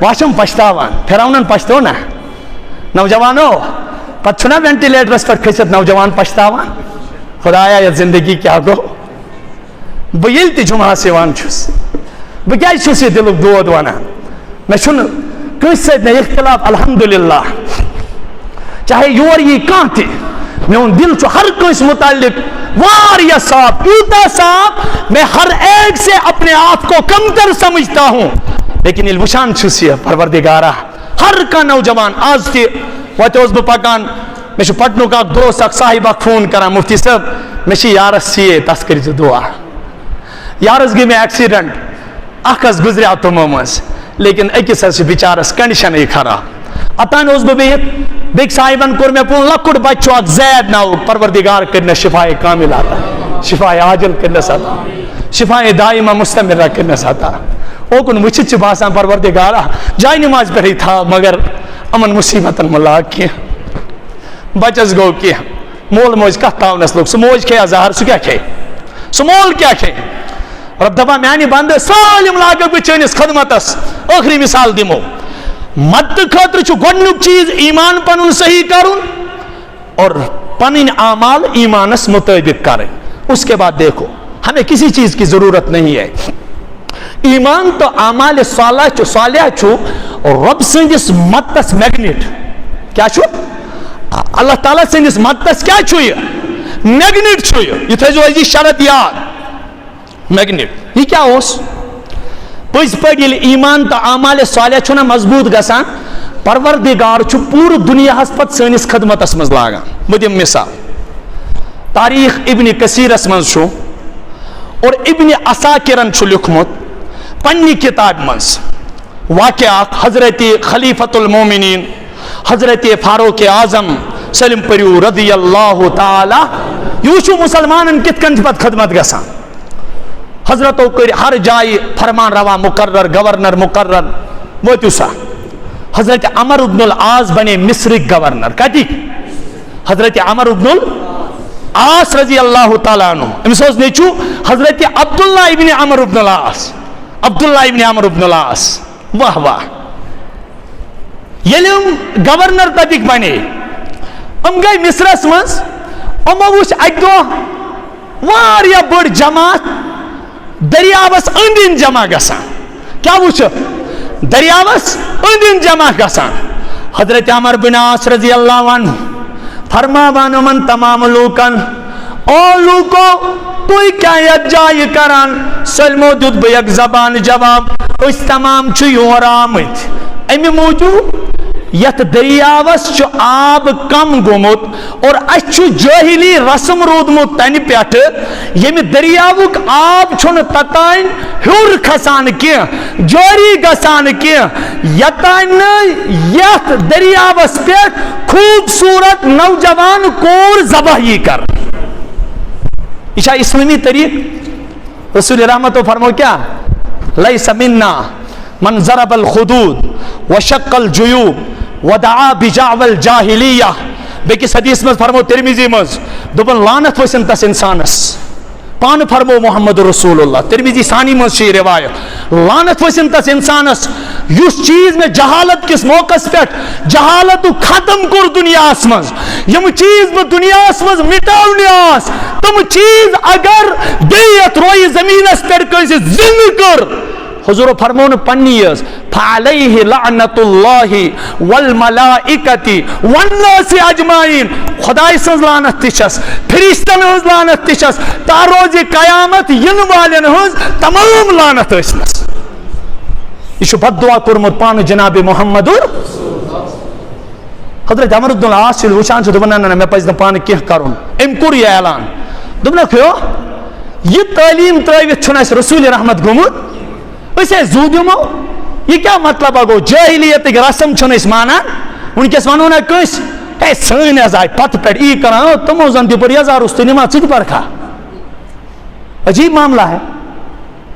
واشم پشتاوان پھراؤنن پشتونا نوجوانو پچھنا وینٹیلیٹرس پر کھسد نوجوان پشتاوان خدایا یہ زندگی کیا گو بیل تی جمعہ سیوان چھوس بکیائی چھوسی دلوک دود وانا میں شن کس سے اتنے اختلاف الحمدللہ چاہے یور یہ کان تھی میون دل چھو ہر کنس متعلق واریہ صاف، یوتا صاف میں ہر ایک سے اپنے آپ کو کمتر سمجھتا ہوں، لیکن یہ وشان چھس یہ پروردگارہ ہر کا نوجوان آج تھی وتے اس بہ پکان میں چھ پٹنو کا دوست اک صاحب اک فون کران مفتی صاحب میں چھ یارس سی تس کر دعا، یارس گئی میں ایکسیڈنٹ اخس گزریا تمو مز، لیکن اکس ہس بچارس کنڈیشن خراب، اتان اس بہ بہت بیک صاحبن کور میں پون لکٹ بچو اک زید ناو، پروردگار کرنا شفاء کامل آتا، شفاء عاجل کرنا ساتا، شفاء دائمہ مستمرہ کرنا ساتا، اوکن وچھت چھ باسان پروردگارہ جائے نماز پر ہی تھا مگر امن مصیبتن ملاق کیا بچس گو کیا مول موج کہتا ہوں نس لوگ سموج کیا ظاہر سو کیا کھے سمول کیا کھے رب دفعہ میانی باندھے سالم لاغ بچینس خدمتس آخری مثال دیمو مد خاطر چھو گونک چیز ایمان پنن صحیح کرن اور پنن اعمال ایمانس مطابق کریں، اس کے بعد دیکھو ہمیں کسی چیز کی ضرورت نہیں ہے، ایمان تو اعمال صالحہ چھو رب سندس متس میگنیٹ کیا چھو اللہ تعالیٰ سندس متس کیا چھو یہ میگنیٹ چھو یہ تھے جو ایسی شرط یاد میگنیٹ یہ کیا ہوس پس پڑھ ایمان تو اعمال صالحہ چھونا مضبوط گسان پروردگار چھو پور دنیا ہسپت سنس خدمت مز لاگان بدیم مثال تاریخ ابن کثیر اسمن چھو اور ابن عساکرن چھو لکھمت پنی کتاب منز واقعہ حضرت خلیفۃ المومنین حضرت فاروق اعظم سلم پریو رضی اللہ تعالی یوشو مسلمانن کت کنج پت خدمت گسان حضرتو کر ہر جائے فرمان روا مقرر گورنر مقرر ووتیو سا حضرت عمر بن العاص بنے مصر گورنر کتی حضرت عمر بن العاص رضی اللہ تعالیٰ عنہ امسوز نیچو حضرت عبداللہ ابن عمر بن العاص عبداللہ ابن عمر بن العاص واہ واہ یلیم گورنر تتک بنے ام گئی مصرس مز ام وچ اک دو واریہ بڑ جماعت دریاوس اندین جمع گسان کیا وچ دریاوس اندین جمع گسان حضرت عمر بن العاص رضی اللہ عنہ فرماوان من تمام لوکن او لوکو توی کیا یت جائے کران سلمو دود بیک زبان جواب اس تمام چھو یور آمد امی موجود یت دریاوس چھو آب کم گومت اور اچھو جاہلی رسم رودمت تین پیٹ یمی دریاوک آب چھون تتائن ہور کھسان کیا جاری گسان کیا یتائن یت دریاوس پیٹ خوبصورت نوجوان کور زباہی کر اشاہ اسلامی طریق رسول رحمت و فرمو کیا لیس مننا من ضرب الخدود وشق الجیوب ودعا بجعو الجاہلیہ بیکس حدیث میں فرمو ترمیزی مز دبن لانت وسن تس انسانس پان فرمو محمد رسول اللہ ترمیزی ثانی مز شی روایت لانت وسن تس انسانس یس چیز میں جہالت کس موقع پیٹ جہالت ختم کر دنیا مز یم چیز میں دنیا مز مٹاونی آس تم چیز اگر بیت روی زمین اس پیٹ کنسی زند کر حضور فرمون پنیس فعلیہ لعنت اللہ والملائکتی والناس اجمعین خدای سنز لعنت تشس فرشتن ہنز لعنت تشس تا روز قیامت ین والن ہنز تمام لعنت اسنس یہ بد دعا کرمت پان جناب محمد حضرت عمر بن العاص وچان سے دبنا میں پزن پان کی کرون ام کور یہ اعلان دبنا کیو یہ تعلیم ترائیت چھنا اس رسول رحمت گمت اسے زودیمو یہ کیا مطلب اگو جاہلیت ایک رسم چھنا اس مانا ان کے سمانونا کس اے سین ازائی پت پیڑ ای کرانو تمو زندی پر یزار اس نماز چیز پر کھا عجیب معاملہ ہے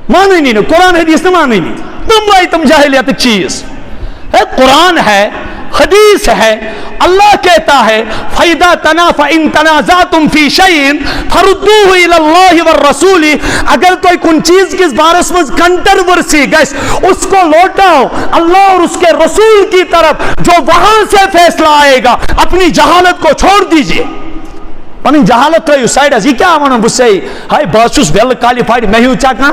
مانوی نہیں قرآن حدیث نے مانوی نہیں تم بھائی تم جاہلیت چیز ہے قرآن ہے حدیث ہے اللہ کہتا ہے فَإِذَا فَإِن تَنَازَعْتُمْ فِي شَيْءٍ فَرُدُّوهُ إِلَى اللَّهِ وَالرَّسُولِ اگر کوئی کن چیز کس بارس میں کنٹرورسی گئس اس کو لوٹاؤ اللہ اور اس کے رسول کی طرف جو وہاں سے فیصلہ آئے گا اپنی جہالت کو چھوڑ دیجئے پنی جہالت رہی سائیڈ از یہ کیا مانا بسائی ہائی باسوس ویل کالیفائیڈ میں ہی اچھا کہاں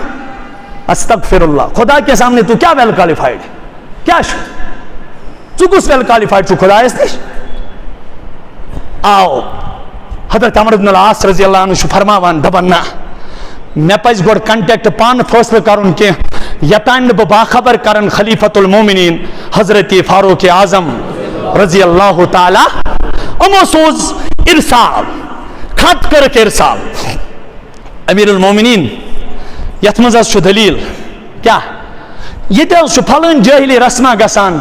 استغفر اللہ خدا کے سامنے تو کیا ویل کالیفائیڈ کیا شو تو کس ویل کالیفائیڈ تو خدا اس دیش آؤ حضرت عمر بن العاص رضی اللہ عنہ فرماوان دبن نا میں پز گوڑ کنٹیکٹ پان فیصلہ کرن کی یتان بہ باخبر کرن خلیفۃ المومنین حضرت فاروق اعظم رضی اللہ تعالی امو سوز ارسال خط کرک ارسال امیر المومنین یت مز دلیل کیا یہ پھلن جاہلی رسمہ گسان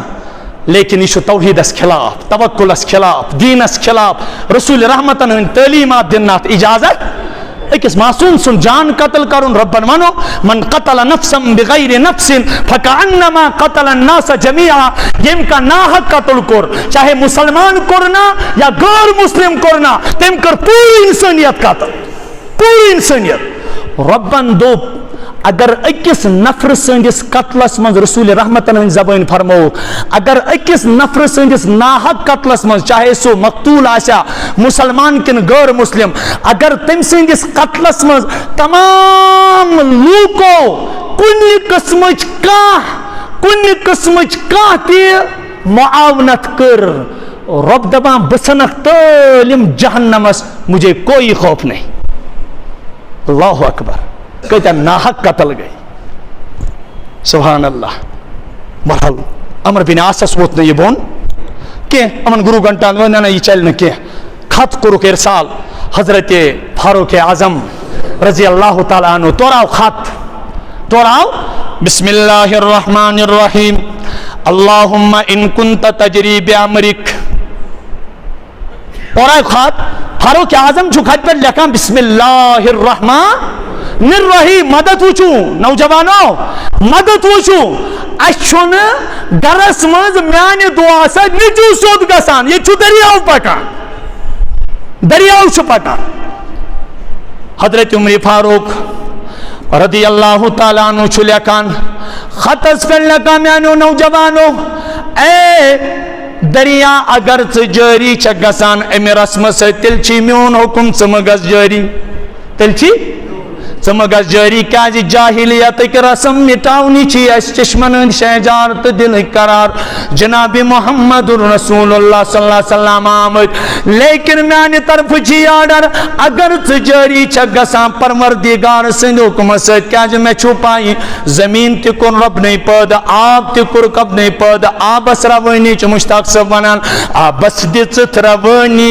لیکن یہ توحیدس خلاف توکلس خلاف دینس خلاف رسول رحمتن ہند تعلیمات دنہ اجازت اکس معصوم سن جان قتل کرن ربن ونو من قتل نفسا بغیر نفس فکانما قتل الناس جميعا یم کا ناحق قتل کر چاہے مسلمان کرنا یا غیر مسلم کرنا تم کر پوری انسانیت قتل پوری انسانیت ربن دو اگر اکس نفر سندس قتلس من رسول رحمتن ہند زبان فرمو اگر اکس نفر سندس ناحق قتلس من چاہے سو مقتول آشا مسلمان کن غیر مسلم اگر تم سندس قتلس من تمام لوکو کن قسمچ تی معاونت کر رب دبان بسنک تلم جہنمس مجھے کوئی خوف نہیں اللہ اکبر کہتا ناحق قتل گئی سبحان اللہ مرحل عمر بن عاص ووت نہ یہ بون کہ امن گرو گھنٹان وننا یہ چل نہ کہ خط کرک ارسال حضرت فاروق اعظم رضی اللہ تعالی عنہ توراو خط توراو بسم اللہ الرحمن الرحیم اللہم ان کنت تجری بعمرک توراو خط فاروق اعظم جو خط پر لکھا بسم اللہ الرحمن الرحیم مدد وچو نوجوانو مدد وچو اچھن درس مز میانہ دعا سے نجو سود گسان یہ چھو دریاو پکان دریاو چھو پکان حضرت عمر فاروق رضی اللہ تعالیٰ عنہ چھو لکان خط اس پر لکا میانو نوجوانو اے دریا اگر جاری چھ گسان امی رسم سے تلچی میون حکم سمگس جاری تلچی سمگس جاری کیا جی جاہلیت کی رسم مٹاونی چی اس چشمن شہجار تو دل قرار جناب محمد رسول اللہ صلی اللہ علیہ وسلم آمد لیکن میانی طرف جی آڈر اگر جاری چگساں پروردگار سند حکم سید کیا جی میں چھپائی زمین تی کن رب نہیں پید آب تی کر کب نہیں پید آب اس روانی چو مشتاق سب ونان آب اس دیت روانی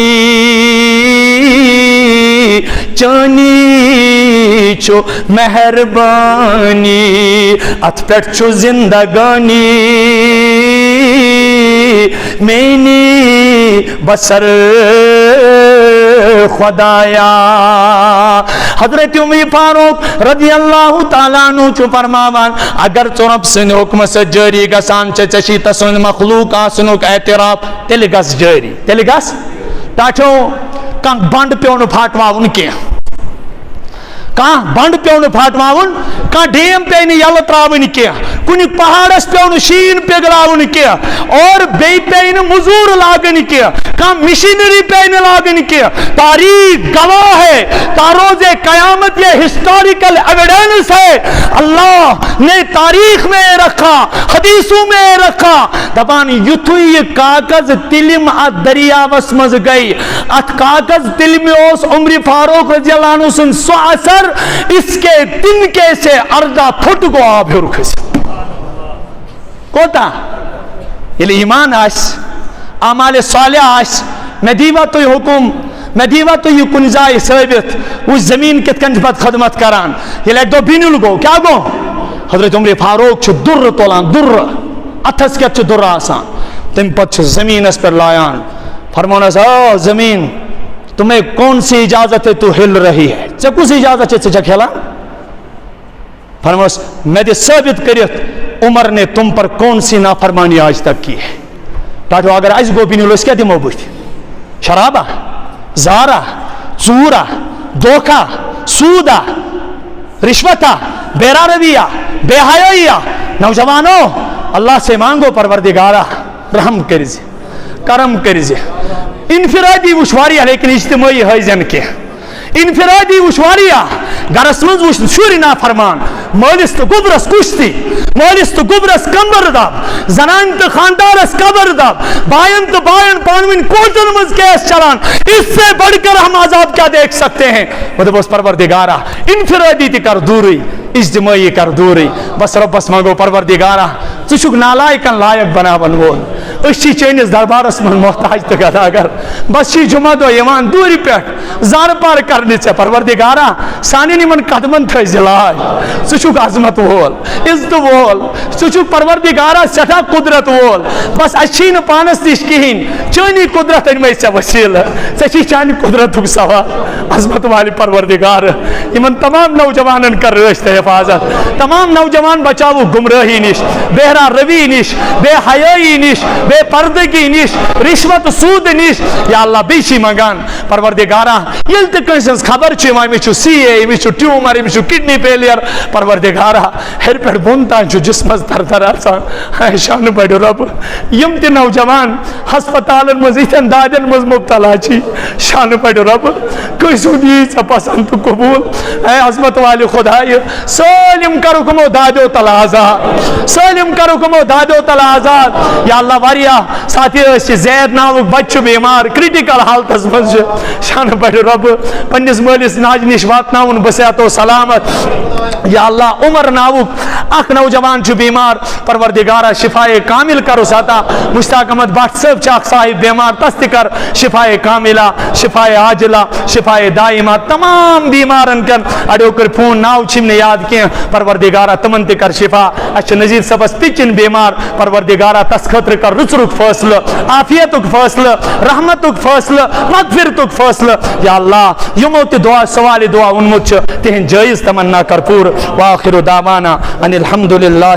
چانی چھو مہربانی ات پیٹ چھو زندگانی مینی بسر خدایا حضرت عمر فاروق رضی اللہ تعالیٰ عنہ چھو فرماوان اگر تو رب سن حکم سے جاری گسان چچی تسن مخلوق آسنوک اعتراف تل گس جاری تل گس تاچو کان بند پیون پھاٹواون کی کان بند پیون پھاٹواون کان ڈیم پین یل تراون کی کنی پہاڑس پیون شین پگلاون کی اور بے پین مزور لاگن کی کان مشینری پین لاگن کی تاریخ گواہ ہے تاروز قیامت یہ ہسٹوریکل ایویڈنس ہے اللہ نے تاریخ میں رکھا حدیثوں میں رکھا دبان یتھو یہ کاغذ تلم ات دریا وسمز گئی ات کاغذ تلم اوس عمر فاروق رضی اللہ عنہ سن سو اثر اس کے تنکے سے اردہ پھٹ کو آب ہر کھس کوتا یہ ایمان آس اعمال صالح آس میں دیوا تو حکم میں دیوا تو یہ کنزائی ثابت اس زمین کت کنج بد خدمت کران یہ لیک دو بینل گو کیا گو حضرت عمر فاروق چھو در تولان در اتھس کیا چھو در آسان تم پت چھو زمین اس پر لائان فرمونا سا زمین تمہیں کون سی اجازت ہے تو ہل رہی ہے چکو سی اجازت ہے چچا کھیلا فرمونا میں دے ثابت کریت عمر نے تم پر کون سی نافرمانی آج تک کی ہے تاکہ اگر آج گو بینو اس کیا دی موبوت شرابہ زارہ چورہ دھوکہ سودہ رشوتہ بیرا رویہ بے حیائیہ نوجوانوں اللہ سے مانگو پروردگارہ رحم کرزے کرم کرزے انفرادی وشواریہ لیکن اجتماعی حیزن کے انفرادی وشواریہ گرس منز وش شوری نا فرمان مالس تو گبرس کشتی، مالس تو گبرس کمبر دب، زنان تو خاندارس قبر دب، بائن تو بائن پانوین کوٹن مز کیس چلان، اس سے بڑھ کر ہم عذاب کیا دیکھ سکتے ہیں؟ وہ دے بس پروردگارہ انفرادی تی کر دوری، اجتماعی کر دوری، بس ربس منگو پروردگارہ ژٕ چھُکھ نالائکن لائق بناون وول، اسی چٲنِس دربارس من محتاج تہٕ گداگر، بس چھی جمعہ دۄہ یِوان دوٗرِ پٮ۪ٹھ زارٕ پار کرنہِ ژےٚ پروردگارہ سانٮ۪ن یِمن قدمن تھٲیزِ لاج، ژٕ چھُکھ عظمت وول، عزت وول، ژٕ چھُکھ پروردگارہ سٮ۪ٹھاہ قدرت وول، بس اَسہِ چھی نہٕ پانس نِش کِہیٖنۍ، چٲنی قدرت أنۍ ژےٚ وسیٖلہٕ، ژےٚ چھی چانہِ قدرتُک سوال، عظمت والہِ پروردگار یِمن تمام نوجوانن کر رٲچھ تہٕ حفاظت، تمام نوجوان بچاوُکھ گمرٲہی نِش، بہرا روی نش، بے حیائی نش، بے پردگی نش، رشوت سود نش، یا اللہ بیٚیہِ چھی منگان پروردگارہ ییٚلہِ تہِ کٲنٛسہِ ہٕنٛز خبر چھِ یِوان أمِس چھُ CA، أمِس چھُ ٹیوٗمر، أمِس چھُ کڈنی فیلیر، پروردگارہ ہیٚرِ پٮ۪ٹھ بۄن تام چھُ جسمس تھر آسان، ہے شانہٕ بڑِ رۄب یِم تہِ نوجوان ہسپتالن منٛز یِتھٮ۪ن دادٮ۪ن منٛز مبتلا چھِ، شانہٕ بڑِ رۄب کٲنٛسہِ ہُنٛد یی ژےٚ پسنٛد تہٕ قبوٗل، اے عظمت والہِ خۄدایہِ سٲلِم کرُکھ یِمو دادیو تل آزاد، سٲلِم کرُکھ یِمو دادیو تل آزاد، یا اللہ واریاہ ساتھی ٲسۍ زید ناوُک بچہِ چھُ بیمار کرٹیکل حالتس منٛز چھُ، شانہٕ بڑِ رۄب پننِس مٲلِس ماجہِ نِش واتناوُن بہٕ صحت و سلامت، یا اللہ عمر ناوُک اکھ نوجوان چھُ بیمار، پروردگارہ شفائے کامل کرُس عطا، مشتاق احمد بٹ صٲب چھُ اکھ صاحب بیمار، تس تہِ کر شفائے کاملہ، شفائے عاجلہ، شفائے دائمہ، تمام بیمارن کن اڑیو کر فون ناو چھِم نہٕ یاد کینٛہہ، پروردگارہ تمن تہِ کر شفا، اَسہِ چھُ نذیٖر صٲبس پِچِن بیمار، پروردگارہ تس خٲطرٕ کر رُژرُک فٲصلہٕ، عافیتُک فٲصلہٕ، رحمتُک فٲصلہٕ، مغفرتُک فٲصلہٕ، یا اللہ یِمو تہِ دعا سوالہِ دعا ووٚنمُت چھُ تِہنٛد جٲیز تمنا کر پوٗرٕ، وآخر دعوانا ان الحمد للہ